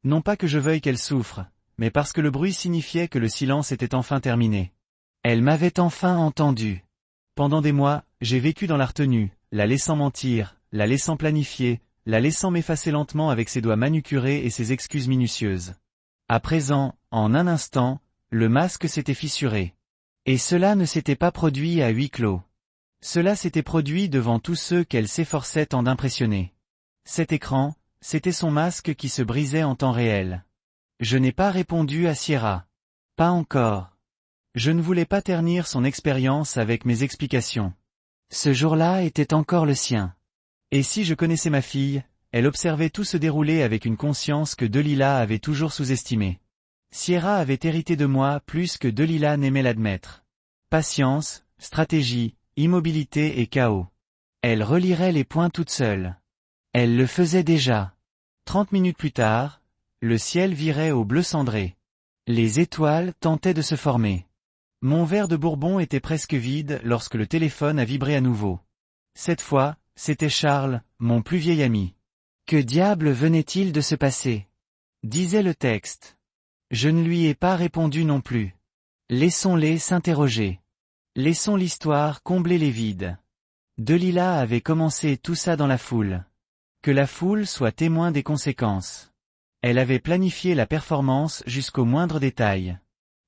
Non pas que je veuille qu'elle souffre, mais parce que le bruit signifiait que le silence était enfin terminé. Elle m'avait enfin entendu. Pendant des mois, j'ai vécu dans la retenue, la laissant mentir, la laissant planifier, la laissant m'effacer lentement avec ses doigts manucurés et ses excuses minutieuses. À présent, en un instant, le masque s'était fissuré. Et cela ne s'était pas produit à huis clos. Cela s'était produit devant tous ceux qu'elle s'efforçait tant d'impressionner. Cet écran, c'était son masque qui se brisait en temps réel. Je n'ai pas répondu à Sierra. Pas encore. Je ne voulais pas ternir son expérience avec mes explications. Ce jour-là était encore le sien. Et si je connaissais ma fille, elle observait tout se dérouler avec une conscience que Delilah avait toujours sous-estimée. Sierra avait hérité de moi plus que Delilah n'aimait l'admettre. Patience, stratégie, immobilité et chaos. Elle relirait les points toute seule. Elle le faisait déjà. 30 minutes plus tard, le ciel virait au bleu cendré. Les étoiles tentaient de se former. Mon verre de bourbon était presque vide lorsque le téléphone a vibré à nouveau. Cette fois, c'était Charles, mon plus vieil ami. Que diable venait-il de se passer? Disait le texte. Je ne lui ai pas répondu non plus. Laissons-les s'interroger. Laissons l'histoire combler les vides. Delilah avait commencé tout ça dans la foule. Que la foule soit témoin des conséquences. Elle avait planifié la performance jusqu'au moindre détail.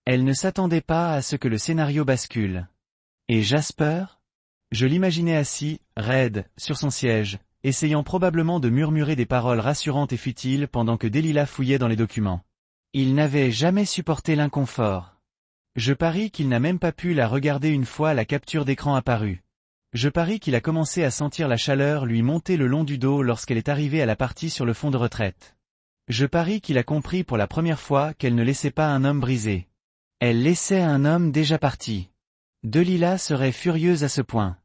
Elle ne s'attendait pas à ce que le scénario bascule. Et Jasper? Je l'imaginais assis, raide, sur son siège, essayant probablement de murmurer des paroles rassurantes et futiles pendant que Delilah fouillait dans les documents. Il n'avait jamais supporté l'inconfort. Je parie qu'il n'a même pas pu la regarder une fois la capture d'écran apparue. Je parie qu'il a commencé à sentir la chaleur lui monter le long du dos lorsqu'elle est arrivée à la partie sur le fonds de retraite. Je parie qu'il a compris pour la première fois qu'elle ne laissait pas un homme brisé. Elle laissait un homme déjà parti. Delilah serait furieuse à ce point.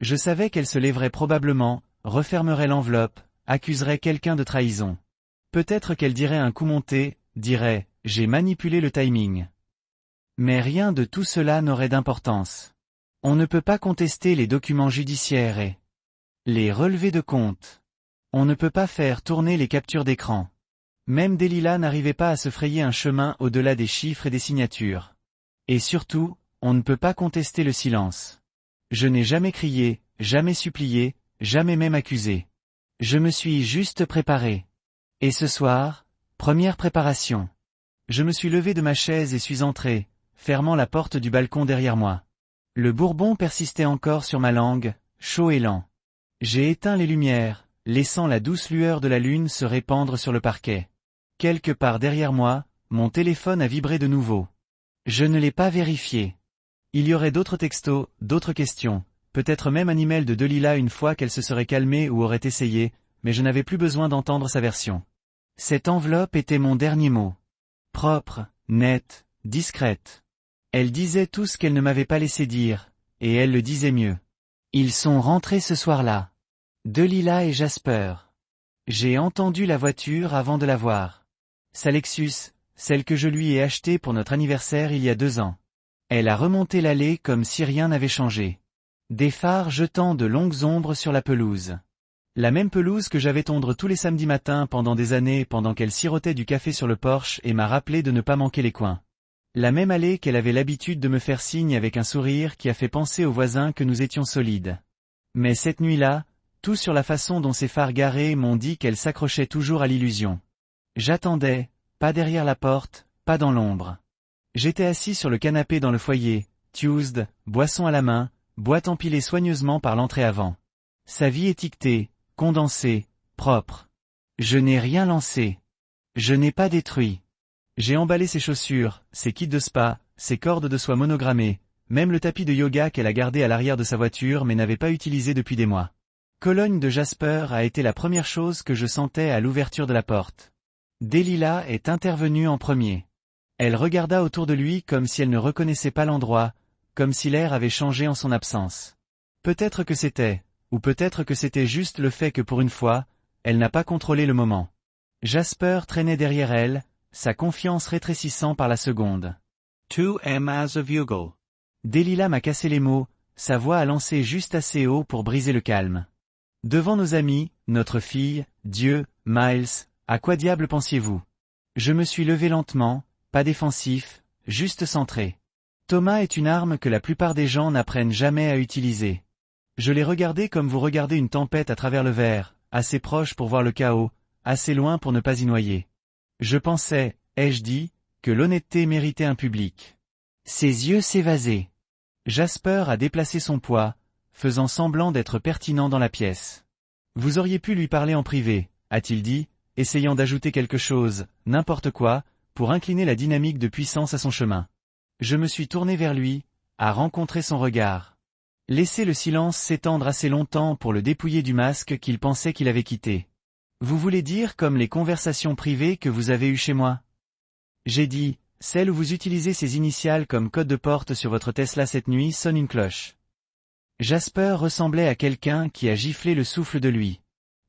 Je savais qu'elle se lèverait probablement, refermerait l'enveloppe, accuserait quelqu'un de trahison. Peut-être qu'elle dirait un coup monté, dirait « j'ai manipulé le timing ». Mais rien de tout cela n'aurait d'importance. On ne peut pas contester les documents judiciaires et les relevés de compte. On ne peut pas faire tourner les captures d'écran. Même Delilah n'arrivait pas à se frayer un chemin au-delà des chiffres et des signatures. Et surtout, on ne peut pas contester le silence. Je n'ai jamais crié, jamais supplié, jamais même accusé. Je me suis juste préparé. Et ce soir, première préparation. Je me suis levé de ma chaise et suis entré, fermant la porte du balcon derrière moi. Le bourbon persistait encore sur ma langue, chaud et lent. J'ai éteint les lumières, laissant la douce lueur de la lune se répandre sur le parquet. Quelque part derrière moi, mon téléphone a vibré de nouveau. Je ne l'ai pas vérifié. Il y aurait d'autres textos, d'autres questions, peut-être même un email de Delilah une fois qu'elle se serait calmée ou aurait essayé, mais je n'avais plus besoin d'entendre sa version. Cette enveloppe était mon dernier mot. Propre, nette, discrète. Elle disait tout ce qu'elle ne m'avait pas laissé dire, et elle le disait mieux. Ils sont rentrés ce soir-là. Delilah et Jasper. J'ai entendu la voiture avant de la voir. Sa Lexus, celle que je lui ai achetée pour notre anniversaire il y a 2 ans. Elle a remonté l'allée comme si rien n'avait changé. Des phares jetant de longues ombres sur la pelouse. La même pelouse que j'avais tondre tous les samedis matins pendant des années pendant qu'elle sirotait du café sur le porche et m'a rappelé de ne pas manquer les coins. La même allée qu'elle avait l'habitude de me faire signe avec un sourire qui a fait penser aux voisins que nous étions solides. Mais cette nuit-là, tout sur la façon dont ces phares garés m'ont dit qu'elle s'accrochait toujours à l'illusion. J'attendais, pas derrière la porte, pas dans l'ombre. J'étais assis sur le canapé dans le foyer, Tuesday, boisson à la main, boîte empilée soigneusement par l'entrée avant. Sa vie étiquetée, condensée, propre. Je n'ai rien lancé. Je n'ai pas détruit. J'ai emballé ses chaussures, ses kits de spa, ses cordes de soie monogrammées, même le tapis de yoga qu'elle a gardé à l'arrière de sa voiture mais n'avait pas utilisé depuis des mois. Cologne de Jasper a été la première chose que je sentais à l'ouverture de la porte. Delilah est intervenue en premier. Elle regarda autour de lui comme si elle ne reconnaissait pas l'endroit, comme si l'air avait changé en son absence. Peut-être que c'était, ou peut-être que c'était juste le fait que pour une fois, elle n'a pas contrôlé le moment. Jasper traînait derrière elle, sa confiance rétrécissant par la seconde. 2M as a bugle. Delilah m'a cassé les mots, sa voix a lancé juste assez haut pour briser le calme. Devant nos amis, notre fille, Dieu, Miles, à quoi diable pensiez-vous? Je me suis levé lentement, pas défensif, juste centré. Thomas est une arme que la plupart des gens n'apprennent jamais à utiliser. Je l'ai regardé comme vous regardez une tempête à travers le verre, assez proche pour voir le chaos, assez loin pour ne pas y noyer. Je pensais, ai-je dit, que l'honnêteté méritait un public. Ses yeux s'évasaient. Jasper a déplacé son poids, faisant semblant d'être pertinent dans la pièce. Vous auriez pu lui parler en privé, a-t-il dit, essayant d'ajouter quelque chose, n'importe quoi, pour incliner la dynamique de puissance à son chemin. Je me suis tourné vers lui, à rencontrer son regard. Laissez le silence s'étendre assez longtemps pour le dépouiller du masque qu'il pensait qu'il avait quitté. Vous voulez dire comme les conversations privées que vous avez eues chez moi? J'ai dit, celle où vous utilisez ces initiales comme code de porte sur votre Tesla cette nuit sonne une cloche. Jasper ressemblait à quelqu'un qui a giflé le souffle de lui.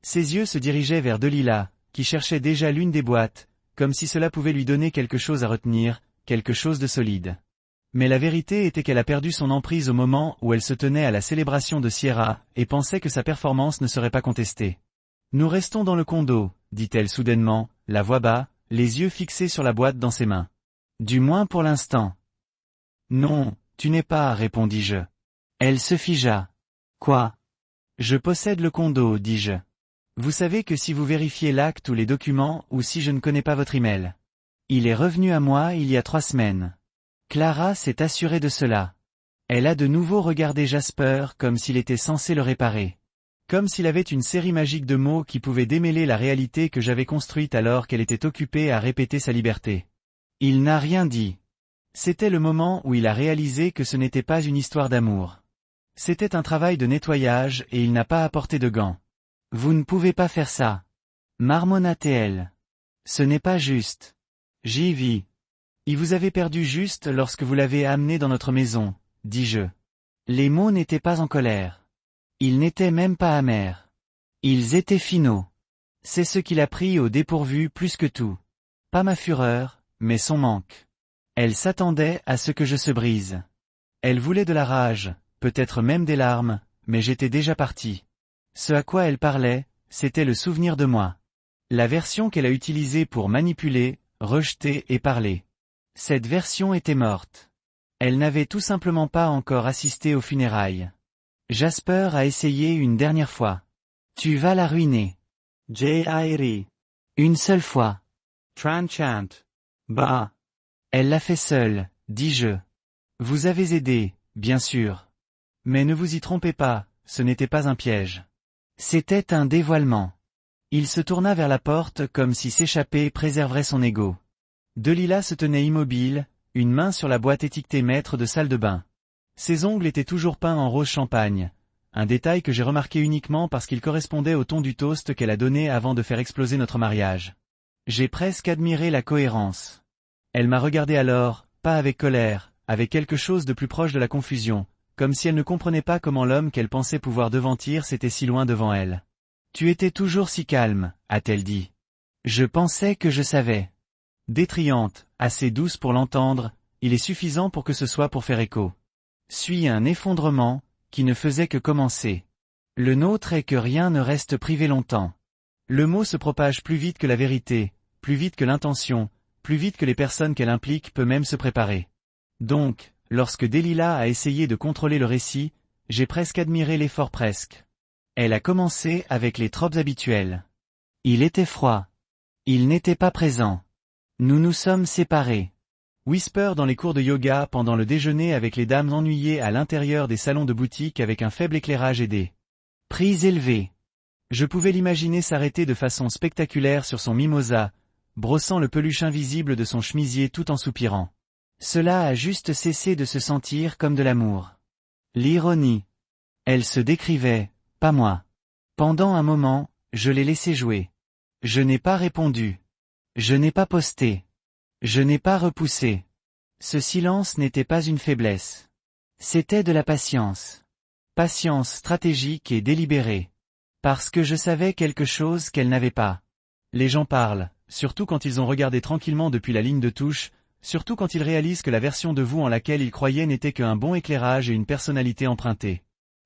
Ses yeux se dirigeaient vers Delilah, qui cherchait déjà l'une des boîtes, comme si cela pouvait lui donner quelque chose à retenir, quelque chose de solide. Mais la vérité était qu'elle a perdu son emprise au moment où elle se tenait à la célébration de Sierra, et pensait que sa performance ne serait pas contestée. Nous restons dans le condo, dit-elle soudainement, la voix bas, les yeux fixés sur la boîte dans ses mains. Du moins pour l'instant. Non, tu n'es pas, répondis-je. Elle se figea. Quoi? Je possède le condo, dis-je. Vous savez que si vous vérifiez l'acte ou les documents ou si je ne connais pas votre email. Il est revenu à moi il y a 3 semaines. Clara s'est assurée de cela. Elle a de nouveau regardé Jasper comme s'il était censé le réparer. Comme s'il avait une série magique de mots qui pouvaient démêler la réalité que j'avais construite alors qu'elle était occupée à répéter sa liberté. Il n'a rien dit. C'était le moment où il a réalisé que ce n'était pas une histoire d'amour. C'était un travail de nettoyage et il n'a pas apporté de gants. Vous ne pouvez pas faire ça. Marmonna-t-elle. Ce n'est pas juste. J'y vis. Et vous avez perdu juste lorsque vous l'avez amené dans notre maison, dis-je. Les mots n'étaient pas en colère. Ils n'étaient même pas amers. Ils étaient finaux. C'est ce qui l'a pris au dépourvu plus que tout. Pas ma fureur, mais son manque. Elle s'attendait à ce que je se brise. Elle voulait de la rage, peut-être même des larmes, mais j'étais déjà parti. Ce à quoi elle parlait, c'était le souvenir de moi. La version qu'elle a utilisée pour manipuler, rejeter et parler. Cette version était morte. Elle n'avait tout simplement pas encore assisté aux funérailles. Jasper a essayé une dernière fois. Tu vas la ruiner. J.I.R. Une seule fois. Tranchant. Bah. Elle l'a fait seule, dis-je. Vous avez aidé, bien sûr. Mais ne vous y trompez pas, ce n'était pas un piège. C'était un dévoilement. Il se tourna vers la porte comme si s'échapper préserverait son ego. Delilah se tenait immobile, une main sur la boîte étiquetée maître de salle de bain. Ses ongles étaient toujours peints en rose champagne, un détail que j'ai remarqué uniquement parce qu'il correspondait au ton du toast qu'elle a donné avant de faire exploser notre mariage. J'ai presque admiré la cohérence. Elle m'a regardé alors, pas avec colère, avec quelque chose de plus proche de la confusion, comme si elle ne comprenait pas comment l'homme qu'elle pensait pouvoir devantir s'était si loin devant elle. « Tu étais toujours si calme », a-t-elle dit. Je pensais que je savais. Détriante, assez douce pour l'entendre, il est suffisant pour que ce soit pour faire écho. Suit un effondrement, qui ne faisait que commencer. Le nôtre est que rien ne reste privé longtemps. Le mot se propage plus vite que la vérité, plus vite que l'intention, plus vite que les personnes qu'elle implique peut même se préparer. Donc, lorsque Delilah a essayé de contrôler le récit, j'ai presque admiré l'effort presque. Elle a commencé avec les tropes habituelles. Il était froid. Il n'était pas présent. Nous nous sommes séparés. Whisper dans les cours de yoga pendant le déjeuner avec les dames ennuyées à l'intérieur des salons de boutique avec un faible éclairage et des prix élevés. Je pouvais l'imaginer s'arrêter de façon spectaculaire sur son mimosa, brossant le peluche invisible de son chemisier tout en soupirant. Cela a juste cessé de se sentir comme de l'amour. L'ironie. Elle se décrivait, pas moi. Pendant un moment, je l'ai laissé jouer. Je n'ai pas répondu. Je n'ai pas posté. Je n'ai pas repoussé. Ce silence n'était pas une faiblesse. C'était de la patience. Patience stratégique et délibérée. Parce que je savais quelque chose qu'elle n'avait pas. Les gens parlent, surtout quand ils ont regardé tranquillement depuis la ligne de touche, surtout quand ils réalisent que la version de vous en laquelle ils croyaient n'était qu'un bon éclairage et une personnalité empruntée.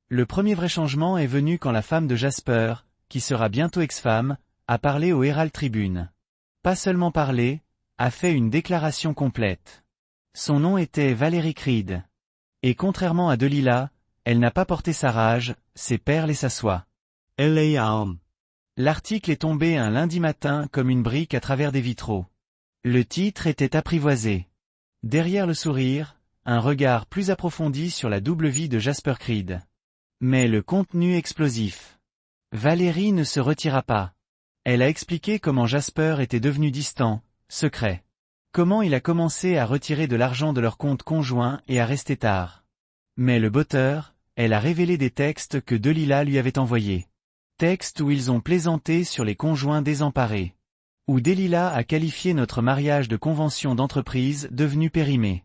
Le premier vrai changement est venu quand la femme de Jasper, qui sera bientôt ex-femme, a parlé au Herald Tribune. Pas seulement parlé, a fait une déclaration complète. Son nom était Valerie Creed. Et contrairement à Delilah, elle n'a pas porté sa rage, ses perles et sa soie. L.A. L'article est tombé un lundi matin comme une brique à travers des vitraux. Le titre était apprivoisé. Derrière le sourire, un regard plus approfondi sur la double vie de Jasper Creed. Mais le contenu explosif. Valérie ne se retira pas. Elle a expliqué comment Jasper était devenu distant, secret. Comment il a commencé à retirer de l'argent de leur compte conjoint et à rester tard. Mais le botteur, elle a révélé des textes que Delilah lui avait envoyés. Textes où ils ont plaisanté sur les conjoints désemparés. Où Delilah a qualifié notre mariage de convention d'entreprise devenu périmé.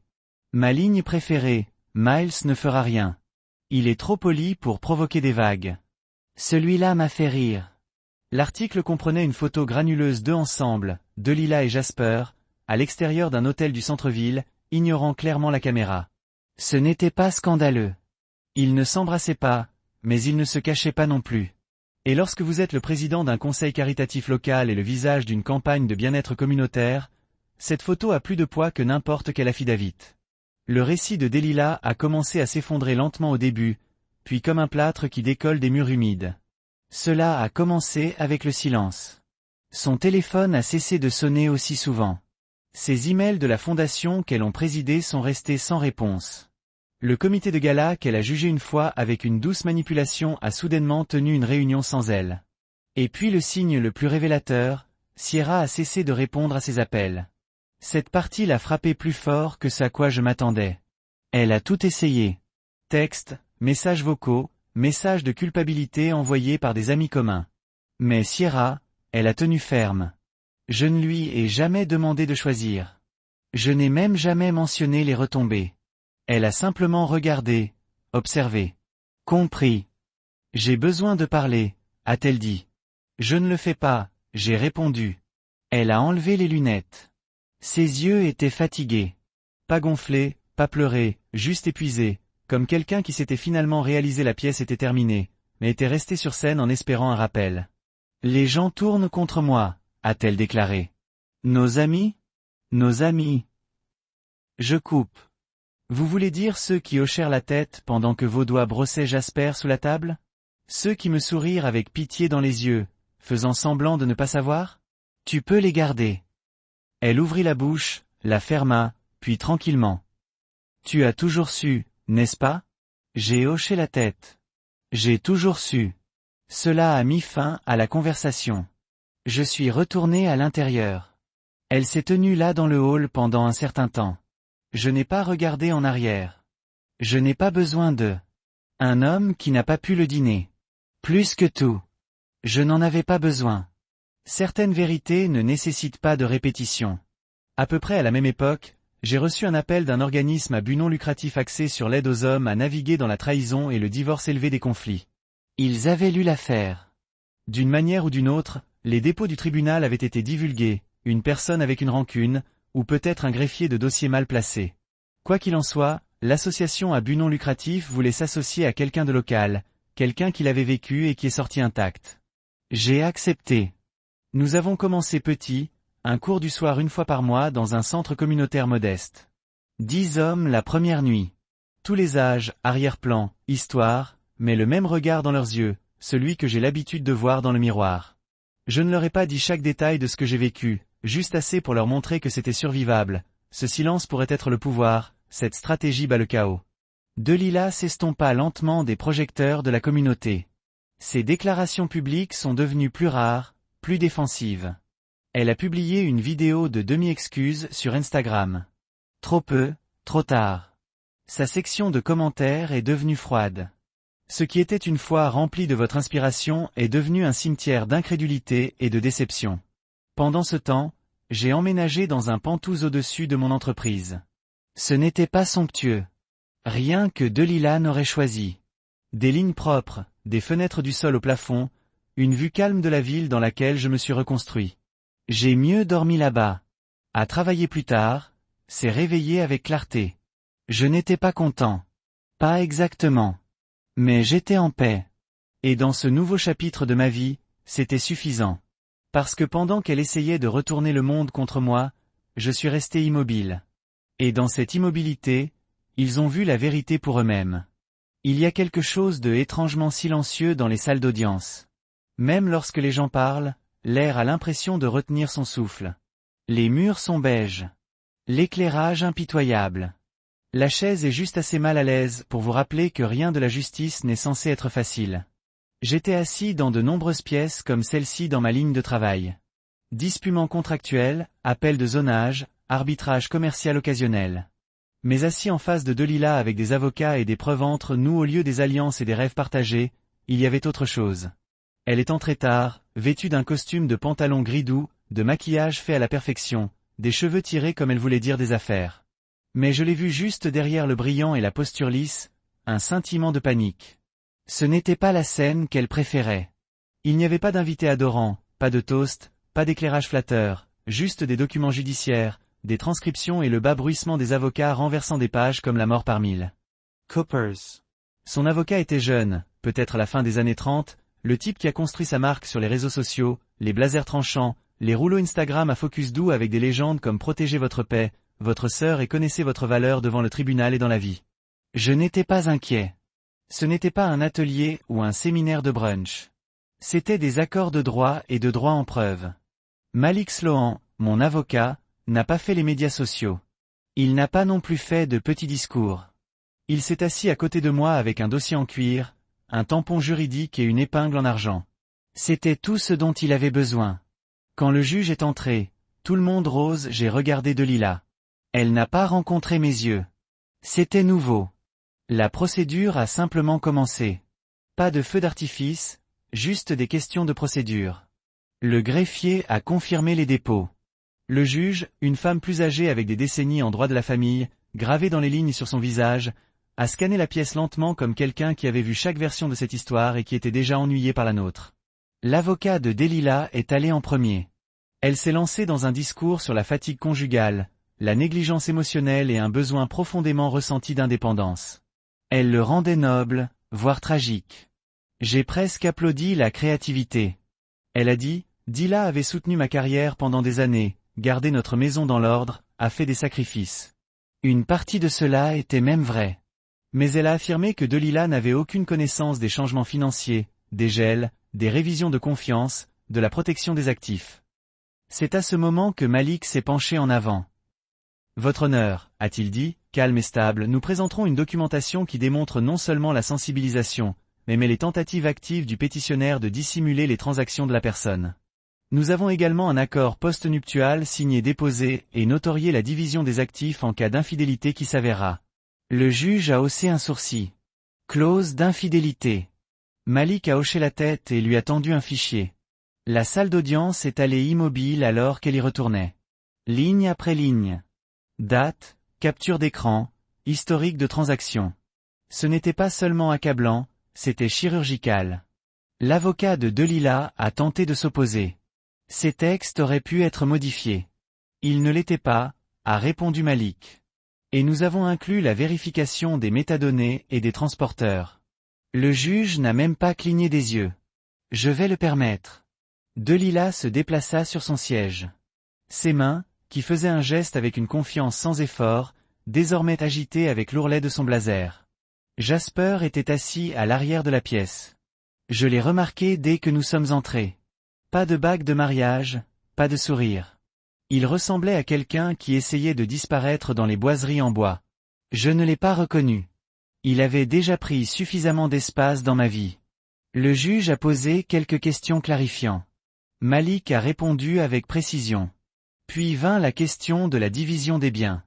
Ma ligne préférée, Miles ne fera rien. Il est trop poli pour provoquer des vagues. Celui-là m'a fait rire. L'article comprenait une photo granuleuse d'eux ensemble, Delilah et Jasper, à l'extérieur d'un hôtel du centre-ville, ignorant clairement la caméra. Ce n'était pas scandaleux. Ils ne s'embrassaient pas, mais ils ne se cachaient pas non plus. Et lorsque vous êtes le président d'un conseil caritatif local et le visage d'une campagne de bien-être communautaire, cette photo a plus de poids que n'importe quel affidavit. Le récit de Delilah a commencé à s'effondrer lentement au début, puis comme un plâtre qui décolle des murs humides. Cela a commencé avec le silence. Son téléphone a cessé de sonner aussi souvent. Ses emails de la fondation qu'elle ont présidée sont restés sans réponse. Le comité de gala qu'elle a jugé une fois avec une douce manipulation a soudainement tenu une réunion sans elle. Et puis le signe le plus révélateur, Sierra a cessé de répondre à ses appels. Cette partie l'a frappé plus fort que ce à quoi je m'attendais. Elle a tout essayé. Textes, messages vocaux, messages de culpabilité envoyés par des amis communs. Mais Sierra, elle a tenu ferme. Je ne lui ai jamais demandé de choisir. Je n'ai même jamais mentionné les retombées. Elle a simplement regardé, observé. Compris. J'ai besoin de parler, a-t-elle dit. Je ne le fais pas, j'ai répondu. Elle a enlevé les lunettes. Ses yeux étaient fatigués. Pas gonflés, pas pleurés, juste épuisés, comme quelqu'un qui s'était finalement réalisé la pièce était terminée, mais était resté sur scène en espérant un rappel. Les gens tournent contre moi, a-t-elle déclaré. Nos amis? Nos amis. Je coupe. Vous voulez dire ceux qui hochèrent la tête pendant que vos doigts brossaient Jasper sous la table? Ceux qui me sourirent avec pitié dans les yeux, faisant semblant de ne pas savoir? Tu peux les garder. Elle ouvrit la bouche, la ferma, puis tranquillement. Tu as toujours su, n'est-ce pas? J'ai hoché la tête. J'ai toujours su. Cela a mis fin à la conversation. Je suis retourné à l'intérieur. Elle s'est tenue là dans le hall pendant un certain temps. Je n'ai pas regardé en arrière. Je n'ai pas besoin de. Un homme qui n'a pas pu le dîner. Plus que tout. Je n'en avais pas besoin. Certaines vérités ne nécessitent pas de répétition. À peu près à la même époque, j'ai reçu un appel d'un organisme à but non lucratif axé sur l'aide aux hommes à naviguer dans la trahison et le divorce élevé des conflits. Ils avaient lu l'affaire. D'une manière ou d'une autre, les dépôts du tribunal avaient été divulgués, une personne avec une rancune, ou peut-être un greffier de dossier mal placé. Quoi qu'il en soit, l'association à but non lucratif voulait s'associer à quelqu'un de local, quelqu'un qui l'avait vécu et qui est sorti intact. J'ai accepté. Nous avons commencé petit, un cours du soir une fois par mois dans un centre communautaire modeste. 10 hommes la première nuit. Tous les âges, arrière-plan, histoire, mais le même regard dans leurs yeux, celui que j'ai l'habitude de voir dans le miroir. Je ne leur ai pas dit chaque détail de ce que j'ai vécu, juste assez pour leur montrer que c'était survivable. Ce silence pourrait être le pouvoir, cette stratégie bat le chaos. Delilah s'estompa lentement des projecteurs de la communauté. Ses déclarations publiques sont devenues plus rares, plus défensives. Elle a publié une vidéo de demi-excuse sur Instagram. Trop peu, trop tard. Sa section de commentaires est devenue froide. Ce qui était une fois rempli de votre inspiration est devenu un cimetière d'incrédulité et de déception. Pendant ce temps, j'ai emménagé dans un penthouse au-dessus de mon entreprise. Ce n'était pas somptueux. Rien que Delilah n'aurait choisi. Des lignes propres, des fenêtres du sol au plafond, une vue calme de la ville dans laquelle je me suis reconstruit. J'ai mieux dormi là-bas. À travailler plus tard, c'est réveillé avec clarté. Je n'étais pas content. Pas exactement. Mais j'étais en paix. Et dans ce nouveau chapitre de ma vie, c'était suffisant. Parce que pendant qu'elle essayait de retourner le monde contre moi, je suis resté immobile. Et dans cette immobilité, ils ont vu la vérité pour eux-mêmes. Il y a quelque chose de étrangement silencieux dans les salles d'audience. Même lorsque les gens parlent, l'air a l'impression de retenir son souffle. Les murs sont beiges. L'éclairage impitoyable. La chaise est juste assez mal à l'aise pour vous rappeler que rien de la justice n'est censé être facile. J'étais assis dans de nombreuses pièces comme celle-ci dans ma ligne de travail. Dispuement contractuel, appel de zonage, arbitrage commercial occasionnel. Mais assis en face de Delilah avec des avocats et des preuves entre nous au lieu des alliances et des rêves partagés, il y avait autre chose. Elle est entrée tard, vêtue d'un costume de pantalon gris doux, de maquillage fait à la perfection, des cheveux tirés comme elle voulait dire des affaires. Mais je l'ai vue juste derrière le brillant et la posture lisse, un scintillement de panique. Ce n'était pas la scène qu'elle préférait. Il n'y avait pas d'invité adorant, pas de toast, pas d'éclairage flatteur, juste des documents judiciaires, des transcriptions et le bas bruissement des avocats renversant des pages comme la mort par mille. Coopers. Son avocat était jeune, peut-être à la fin des années 30, le type qui a construit sa marque sur les réseaux sociaux, les blazers tranchants, les rouleaux Instagram à focus doux avec des légendes comme protégez votre paix, votre sœur et connaissez votre valeur devant le tribunal et dans la vie. Je n'étais pas inquiet. Ce n'était pas un atelier ou un séminaire de brunch. C'était des accords de droit et de droit en preuve. Malik Sloan, mon avocat, n'a pas fait les médias sociaux. Il n'a pas non plus fait de petits discours. Il s'est assis à côté de moi avec un dossier en cuir, un tampon juridique et une épingle en argent. C'était tout ce dont il avait besoin. Quand le juge est entré, tout le monde rose, j'ai regardé Delilah. Elle n'a pas rencontré mes yeux. C'était nouveau. La procédure a simplement commencé. Pas de feu d'artifice, juste des questions de procédure. Le greffier a confirmé les dépôts. Le juge, une femme plus âgée avec des décennies en droit de la famille, gravée dans les lignes sur son visage, a scanné la pièce lentement comme quelqu'un qui avait vu chaque version de cette histoire et qui était déjà ennuyé par la nôtre. L'avocat de Delilah est allé en premier. Elle s'est lancée dans un discours sur la fatigue conjugale, la négligence émotionnelle et un besoin profondément ressenti d'indépendance. Elle le rendait noble, voire tragique. J'ai presque applaudi la créativité. Elle a dit, Delilah avait soutenu ma carrière pendant des années, gardé notre maison dans l'ordre, a fait des sacrifices. Une partie de cela était même vrai. Mais elle a affirmé que Delilah n'avait aucune connaissance des changements financiers, des gels, des révisions de confiance, de la protection des actifs. C'est à ce moment que Malik s'est penché en avant. Votre honneur, a-t-il dit, calme et stable, nous présenterons une documentation qui démontre non seulement la sensibilisation, mais les tentatives actives du pétitionnaire de dissimuler les transactions de la personne. Nous avons également un accord post-nuptial signé déposé et notorié la division des actifs en cas d'infidélité qui s'avérera. Le juge a haussé un sourcil. Clause d'infidélité. Malik a hoché la tête et lui a tendu un fichier. La salle d'audience est allée immobile alors qu'elle y retournait. Ligne après ligne. Date, capture d'écran, historique de transaction. Ce n'était pas seulement accablant, c'était chirurgical. L'avocat de Delila a tenté de s'opposer. Ces textes auraient pu être modifiés. Ils ne l'étaient pas, a répondu Malik. Et nous avons inclus la vérification des métadonnées et des transporteurs. Le juge n'a même pas cligné des yeux. Je vais le permettre. Delila se déplaça sur son siège. Ses mains, qui faisaient un geste avec une confiance sans effort, désormais agitées avec l'ourlet de son blazer. Jasper était assis à l'arrière de la pièce. Je l'ai remarqué dès que nous sommes entrés. Pas de bague de mariage, pas de sourire. Il ressemblait à quelqu'un qui essayait de disparaître dans les boiseries en bois. Je ne l'ai pas reconnu. Il avait déjà pris suffisamment d'espace dans ma vie. Le juge a posé quelques questions clarifiantes. Malik a répondu avec précision. Puis vint la question de la division des biens.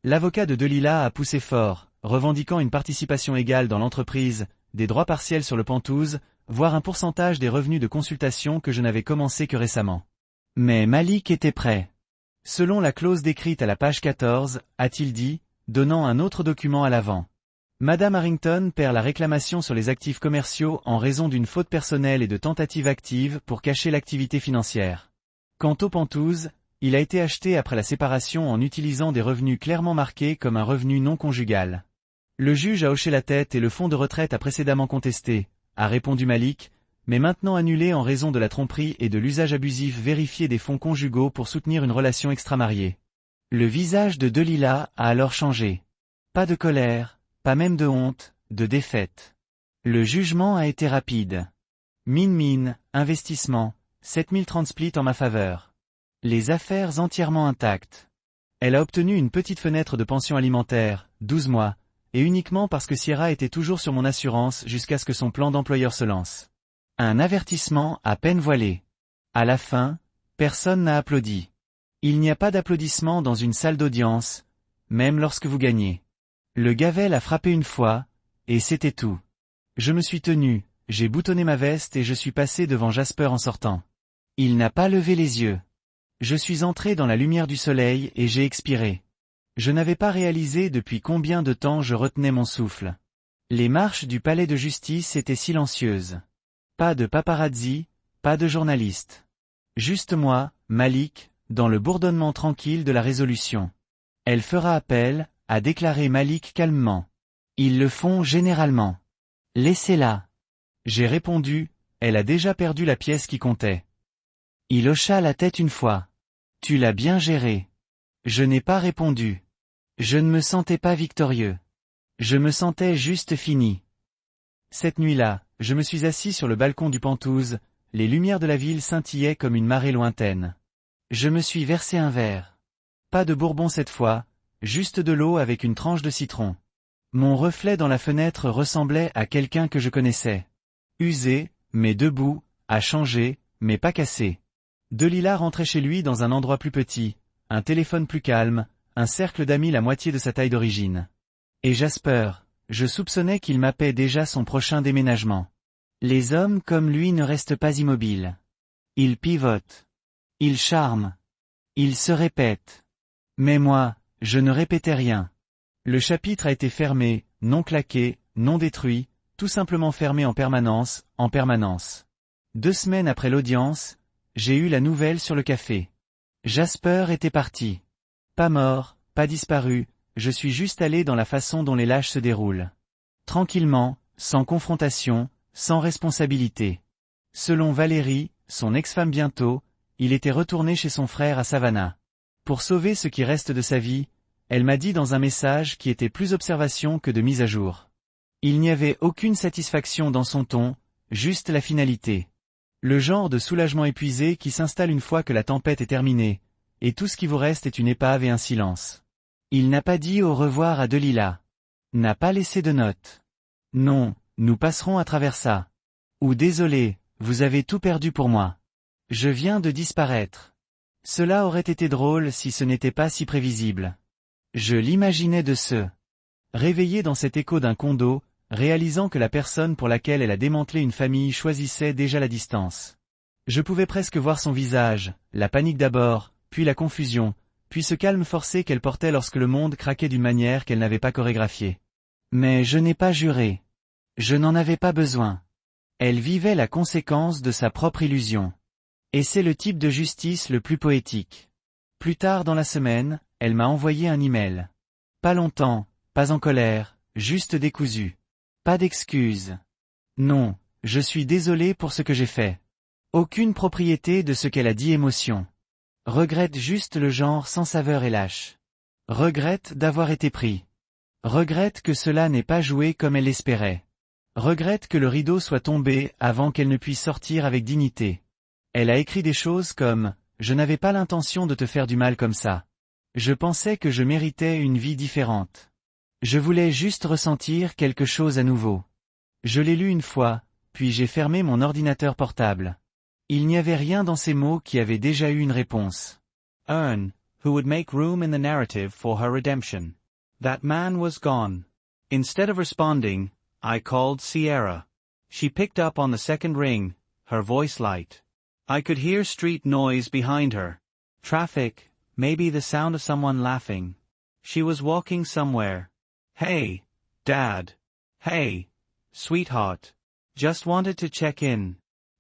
L'avocat de Delila a poussé fort, revendiquant une participation égale dans l'entreprise, des droits partiels sur le Penthouse, voire un pourcentage des revenus de consultation que je n'avais commencé que récemment. Mais Malik était prêt. Selon la clause décrite à la page 14, a-t-il dit, donnant un autre document à l'avant. Madame Harrington perd la réclamation sur les actifs commerciaux en raison d'une faute personnelle et de tentatives actives pour cacher l'activité financière. Quant au Penthouse, il a été acheté après la séparation en utilisant des revenus clairement marqués comme un revenu non conjugal. Le juge a hoché la tête et le fonds de retraite a précédemment contesté, a répondu Malik, mais maintenant annulé en raison de la tromperie et de l'usage abusif vérifié des fonds conjugaux pour soutenir une relation extramariée. Le visage de Delila a alors changé. Pas de colère, pas même de honte, de défaite. Le jugement a été rapide. Mine, investissement, 7030 split en ma faveur. Les affaires entièrement intactes. Elle a obtenu une petite fenêtre de pension alimentaire, 12 mois, et uniquement parce que Sierra était toujours sur mon assurance jusqu'à ce que son plan d'employeur se lance. Un avertissement à peine voilé. À la fin, personne n'a applaudi. Il n'y a pas d'applaudissement dans une salle d'audience, même lorsque vous gagnez. Le gavel a frappé une fois, et c'était tout. Je me suis tenu, j'ai boutonné ma veste et je suis passé devant Jasper en sortant. Il n'a pas levé les yeux. Je suis entré dans la lumière du soleil et j'ai expiré. Je n'avais pas réalisé depuis combien de temps je retenais mon souffle. Les marches du palais de justice étaient silencieuses. Pas de paparazzi, pas de journalistes. Juste moi, Malik, dans le bourdonnement tranquille de la résolution. Elle fera appel, a déclaré Malik calmement. Ils le font généralement. Laissez-la. J'ai répondu, elle a déjà perdu la pièce qui comptait. Il hocha la tête une fois. Tu l'as bien géré. Je n'ai pas répondu. Je ne me sentais pas victorieux. Je me sentais juste fini. Cette nuit-là, je me suis assis sur le balcon du Penthouse, les lumières de la ville scintillaient comme une marée lointaine. Je me suis versé un verre. Pas de bourbon cette fois, juste de l'eau avec une tranche de citron. Mon reflet dans la fenêtre ressemblait à quelqu'un que je connaissais. Usé, mais debout, a changé, mais pas cassé. Delila rentrait chez lui dans un endroit plus petit, un téléphone plus calme, un cercle d'amis la moitié de sa taille d'origine. Et Jasper, je soupçonnais qu'il mappait déjà son prochain déménagement. Les hommes comme lui ne restent pas immobiles. Ils pivotent. Ils charment. Ils se répètent. Mais moi, je ne répétais rien. Le chapitre a été fermé, non claqué, non détruit, tout simplement fermé en permanence, en permanence. 2 semaines après l'audience, j'ai eu la nouvelle sur le café. Jasper était parti. Pas mort, pas disparu, je suis juste allé dans la façon dont les lâches se déroulent. Tranquillement, sans confrontation, sans responsabilité. Selon Valérie, son ex-femme bientôt, il était retourné chez son frère à Savannah. Pour sauver ce qui reste de sa vie, elle m'a dit dans un message qui était plus observation que de mise à jour. Il n'y avait aucune satisfaction dans son ton, juste la finalité. Le genre de soulagement épuisé qui s'installe une fois que la tempête est terminée, et tout ce qui vous reste est une épave et un silence. Il n'a pas dit au revoir à Delila. N'a pas laissé de note. Non, nous passerons à travers ça. Ou désolé, vous avez tout perdu pour moi. Je viens de disparaître. Cela aurait été drôle si ce n'était pas si prévisible. Je l'imaginais de ce. Réveillé dans cet écho d'un condo, réalisant que la personne pour laquelle elle a démantelé une famille choisissait déjà la distance. Je pouvais presque voir son visage, la panique d'abord, puis la confusion, puis ce calme forcé qu'elle portait lorsque le monde craquait d'une manière qu'elle n'avait pas chorégraphiée. Mais je n'ai pas juré. Je n'en avais pas besoin. Elle vivait la conséquence de sa propre illusion. Et c'est le type de justice le plus poétique. Plus tard dans la semaine, elle m'a envoyé un email. Pas longtemps, pas en colère, juste décousu. Pas d'excuses. Non, je suis désolé pour ce que j'ai fait. Aucune propriété de ce qu'elle a dit émotion. Regrette juste le genre sans saveur et lâche. Regrette d'avoir été pris. Regrette que cela n'ait pas joué comme elle l'espérait. Regrette que le rideau soit tombé avant qu'elle ne puisse sortir avec dignité. Elle a écrit des choses comme « Je n'avais pas l'intention de te faire du mal comme ça. Je pensais que je méritais une vie différente. Je voulais juste ressentir quelque chose à nouveau. » Je l'ai lu une fois, puis j'ai fermé mon ordinateur portable. Il n'y avait rien dans ces mots qui avait déjà eu une réponse. Earn, who would make room in the narrative for her redemption. That man was gone. Instead of responding, I called Sierra. She picked up on the second ring, her voice light. I could hear street noise behind her. Traffic, maybe the sound of someone laughing. She was walking somewhere. Hey, Dad. Hey, sweetheart. Just wanted to check in.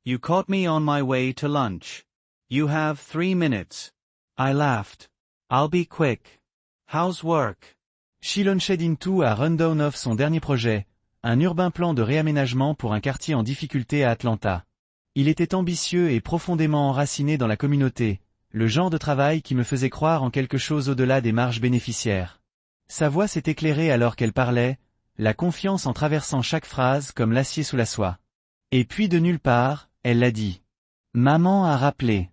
You caught me on my way to lunch. You have 3 minutes. I laughed. I'll be quick. How's work? She launched into a rundown of son dernier projet, un urbain plan de réaménagement pour un quartier en difficulté à Atlanta. Il était ambitieux et profondément enraciné dans la communauté, le genre de travail qui me faisait croire en quelque chose au-delà des marges bénéficiaires. Sa voix s'est éclairée alors qu'elle parlait, la confiance en traversant chaque phrase comme l'acier sous la soie. Et puis de nulle part, elle l'a dit. Maman a rappelé.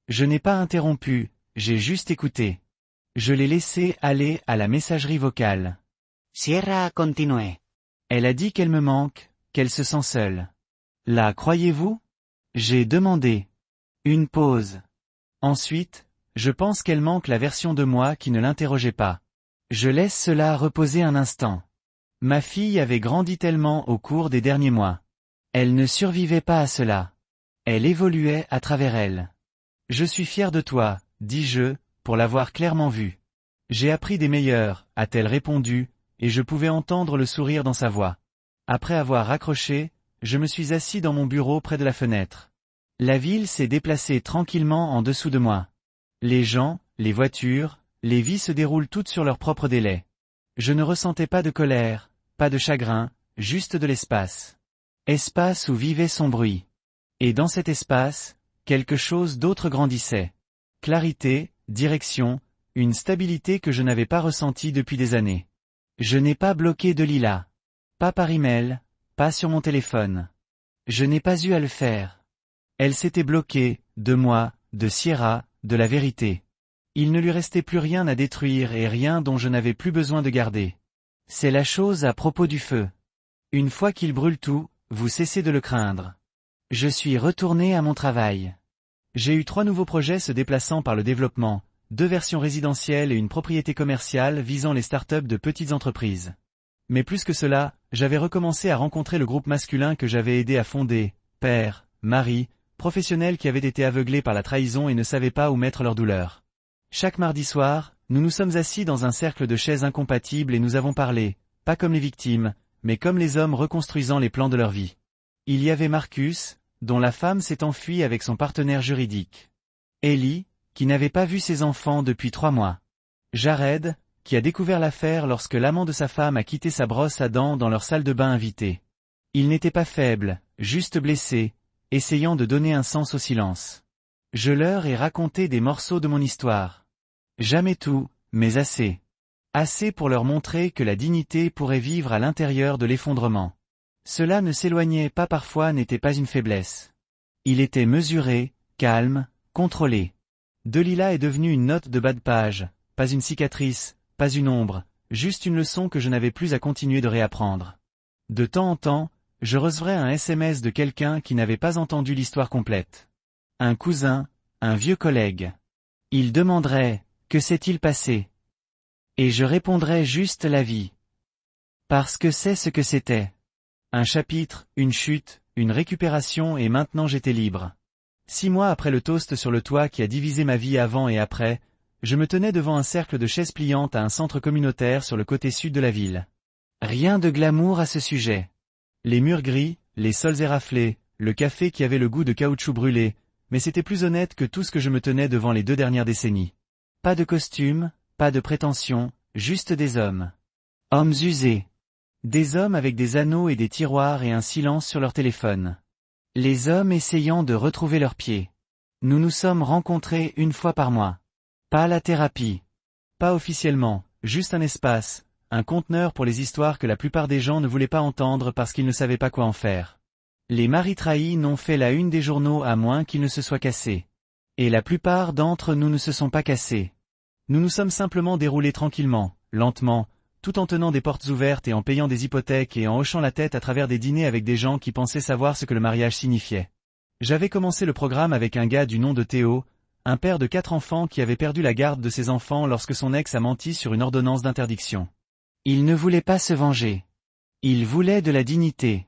Je n'ai pas interrompu, j'ai juste écouté. Je l'ai laissé aller à la messagerie vocale. Sierra a continué. Elle a dit qu'elle me manque, qu'elle se sent seule. La croyez-vous? J'ai demandé. Une pause. Ensuite, je pense qu'elle manque la version de moi qui ne l'interrogeait pas. Je laisse cela reposer un instant. Ma fille avait grandi tellement au cours des derniers mois. Elle ne survivait pas à cela. Elle évoluait à travers elle. Je suis fier de toi, dis-je, pour l'avoir clairement vue. J'ai appris des meilleurs, a-t-elle répondu, et je pouvais entendre le sourire dans sa voix. Après avoir raccroché, je me suis assis dans mon bureau près de la fenêtre. La ville s'est déplacée tranquillement en dessous de moi. Les gens, les voitures, les vies se déroulent toutes sur leur propre délai. Je ne ressentais pas de colère, pas de chagrin, juste de l'espace. Espace où vivait son bruit. Et dans cet espace, quelque chose d'autre grandissait. Clarité, direction, une stabilité que je n'avais pas ressentie depuis des années. Je n'ai pas bloqué de Lila. Pas par email, pas sur mon téléphone. Je n'ai pas eu à le faire. Elle s'était bloquée, de moi, de Sierra, de la vérité. Il ne lui restait plus rien à détruire et rien dont je n'avais plus besoin de garder. C'est la chose à propos du feu. Une fois qu'il brûle tout, vous cessez de le craindre. Je suis retourné à mon travail. J'ai eu 3 nouveaux projets se déplaçant par le développement, 2 versions résidentielles et une propriété commerciale visant les startups de petites entreprises. Mais plus que cela, j'avais recommencé à rencontrer le groupe masculin que j'avais aidé à fonder, père, mari, professionnels qui avaient été aveuglés par la trahison et ne savaient pas où mettre leur douleur. Chaque mardi soir, nous nous sommes assis dans un cercle de chaises incompatibles et nous avons parlé, pas comme les victimes, mais comme les hommes reconstruisant les plans de leur vie. Il y avait Marcus, dont la femme s'est enfuie avec son partenaire juridique. Ellie, qui n'avait pas vu ses enfants depuis 3 mois. Jared, qui a découvert l'affaire lorsque l'amant de sa femme a quitté sa brosse à dents dans leur salle de bain invitée. Il n'était pas faible, juste blessé, essayant de donner un sens au silence. Je leur ai raconté des morceaux de mon histoire. Jamais tout, mais assez. Assez pour leur montrer que la dignité pourrait vivre à l'intérieur de l'effondrement. Cela ne s'éloignait pas parfois n'était pas une faiblesse. Il était mesuré, calme, contrôlé. Delilah est devenue une note de bas de page, pas une cicatrice, pas une ombre, juste une leçon que je n'avais plus à continuer de réapprendre. De temps en temps, je recevrais un SMS de quelqu'un qui n'avait pas entendu l'histoire complète. Un cousin, un vieux collègue. Il demanderait, que s'est-il passé? Et je répondrais juste la vie. Parce que c'est ce que c'était. Un chapitre, une chute, une récupération et maintenant j'étais libre. 6 mois après le toast sur le toit qui a divisé ma vie avant et après, je me tenais devant un cercle de chaises pliantes à un centre communautaire sur le côté sud de la ville. Rien de glamour à ce sujet. Les murs gris, les sols éraflés, le café qui avait le goût de caoutchouc brûlé, mais c'était plus honnête que tout ce que je me tenais devant les 2 dernières décennies. Pas de costume, pas de prétention, juste des hommes. Hommes usés. Des hommes avec des anneaux et des tiroirs et un silence sur leur téléphone. Les hommes essayant de retrouver leurs pieds. Nous nous sommes rencontrés 1 fois par mois. Pas la thérapie. Pas officiellement, juste un espace, un conteneur pour les histoires que la plupart des gens ne voulaient pas entendre parce qu'ils ne savaient pas quoi en faire. Les maris trahis n'ont fait la une des journaux à moins qu'ils ne se soient cassés. Et la plupart d'entre nous ne se sont pas cassés. Nous nous sommes simplement déroulés tranquillement, lentement, tout en tenant des portes ouvertes et en payant des hypothèques et en hochant la tête à travers des dîners avec des gens qui pensaient savoir ce que le mariage signifiait. J'avais commencé le programme avec un gars du nom de Théo, un père de 4 enfants qui avait perdu la garde de ses enfants lorsque son ex a menti sur une ordonnance d'interdiction. Il ne voulait pas se venger. Il voulait de la dignité.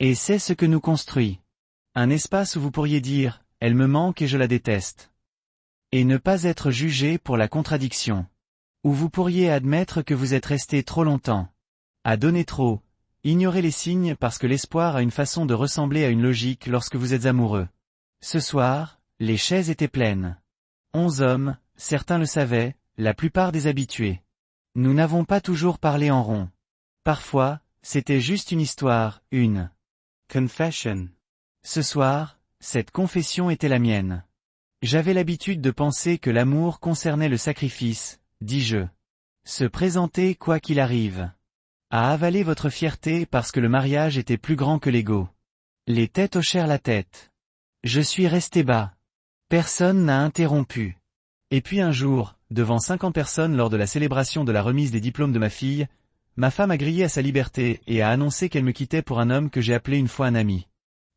Et c'est ce que nous construit. Un espace où vous pourriez dire, elle me manque et je la déteste. Et ne pas être jugé pour la contradiction. Où vous pourriez admettre que vous êtes resté trop longtemps. À donner trop. Ignorer les signes parce que l'espoir a une façon de ressembler à une logique lorsque vous êtes amoureux. Ce soir, les chaises étaient pleines. 11 hommes, certains le savaient, la plupart des habitués. Nous n'avons pas toujours parlé en rond. Parfois, c'était juste une histoire, une confession. Ce soir, cette confession était la mienne. J'avais l'habitude de penser que l'amour concernait le sacrifice, dis-je. Se présenter quoi qu'il arrive. À avaler votre fierté parce que le mariage était plus grand que l'ego. Les têtes hochèrent la tête. Je suis resté bas. Personne n'a interrompu. Et puis un jour, devant 50 personnes lors de la célébration de la remise des diplômes de ma fille, ma femme a grillé à sa liberté et a annoncé qu'elle me quittait pour un homme que j'ai appelé une fois un ami.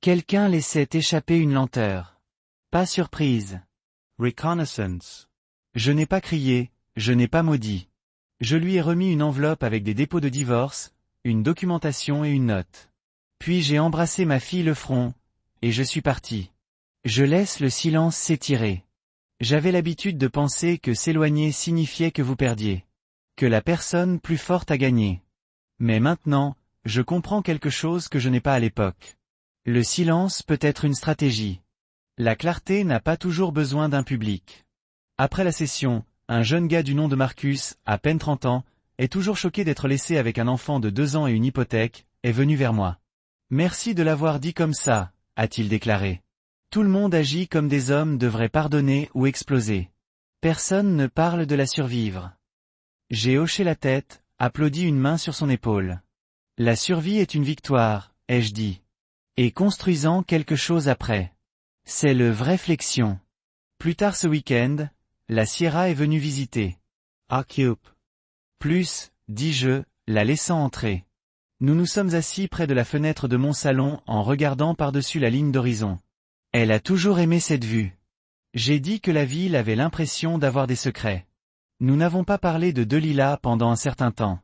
Quelqu'un laissait échapper une lenteur. Pas surprise. Reconnaissance. Je n'ai pas crié, je n'ai pas maudit. Je lui ai remis une enveloppe avec des dépôts de divorce, une documentation et une note. Puis j'ai embrassé ma fille le front, et je suis parti. Je laisse le silence s'étirer. J'avais l'habitude de penser que s'éloigner signifiait que vous perdiez. Que la personne plus forte a gagné. Mais maintenant, je comprends quelque chose que je n'ai pas à l'époque. Le silence peut être une stratégie. La clarté n'a pas toujours besoin d'un public. Après la session, un jeune gars du nom de Marcus, à peine 30 ans, est toujours choqué d'être laissé avec un enfant de 2 ans et une hypothèque, est venu vers moi. « Merci de l'avoir dit comme ça », a-t-il déclaré. Tout le monde agit comme des hommes devraient pardonner ou exploser. Personne ne parle de la survivre. J'ai hoché la tête, applaudi une main sur son épaule. La survie est une victoire, ai-je dit. Et construisant quelque chose après. C'est le vrai flexion. Plus tard ce week-end, la Sierra est venue visiter. Occupe. Plus, dis-je, la laissant entrer. Nous nous sommes assis près de la fenêtre de mon salon en regardant par-dessus la ligne d'horizon. Elle a toujours aimé cette vue. J'ai dit que la ville avait l'impression d'avoir des secrets. Nous n'avons pas parlé de Delilah pendant un certain temps.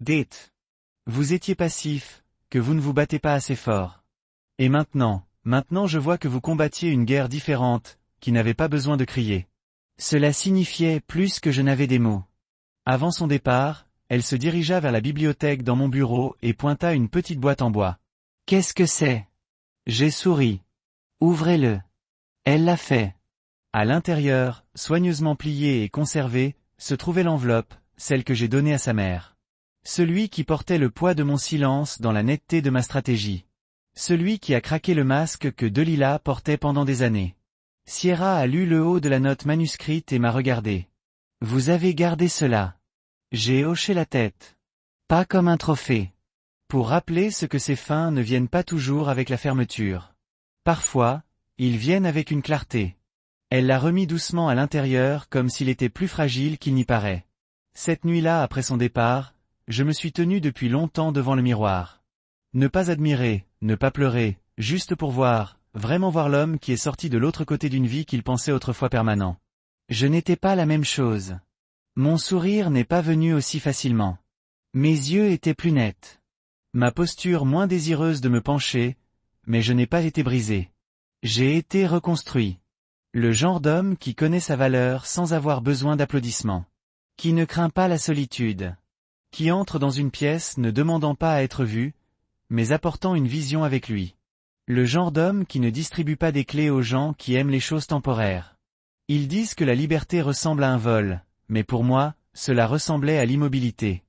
Dites. Vous étiez passif, que vous ne vous battez pas assez fort. Et maintenant je vois que vous combattiez une guerre différente, qui n'avait pas besoin de crier. Cela signifiait plus que je n'avais des mots. Avant son départ, elle se dirigea vers la bibliothèque dans mon bureau et pointa une petite boîte en bois. « Qu'est-ce que c'est ?» J'ai souri. « Ouvrez-le. » Elle l'a fait. À l'intérieur, soigneusement pliée et conservée, se trouvait l'enveloppe, celle que j'ai donnée à sa mère. Celui qui portait le poids de mon silence dans la netteté de ma stratégie. Celui qui a craqué le masque que Delilah portait pendant des années. Sierra a lu le haut de la note manuscrite et m'a regardé. « Vous avez gardé cela. » J'ai hoché la tête. Pas comme un trophée. Pour rappeler ce que ces fins ne viennent pas toujours avec la fermeture. Parfois, ils viennent avec une clarté. Elle l'a remis doucement à l'intérieur comme s'il était plus fragile qu'il n'y paraît. Cette nuit-là après son départ, je me suis tenu depuis longtemps devant le miroir. Ne pas admirer, ne pas pleurer, juste pour voir, vraiment voir l'homme qui est sorti de l'autre côté d'une vie qu'il pensait autrefois permanent. Je n'étais pas la même chose. Mon sourire n'est pas venu aussi facilement. Mes yeux étaient plus nets. Ma posture moins désireuse de me pencher, mais je n'ai pas été brisé. J'ai été reconstruit. Le genre d'homme qui connaît sa valeur sans avoir besoin d'applaudissements. Qui ne craint pas la solitude. Qui entre dans une pièce ne demandant pas à être vu, mais apportant une vision avec lui. Le genre d'homme qui ne distribue pas des clés aux gens qui aiment les choses temporaires. Ils disent que la liberté ressemble à un vol, mais pour moi, cela ressemblait à l'immobilité.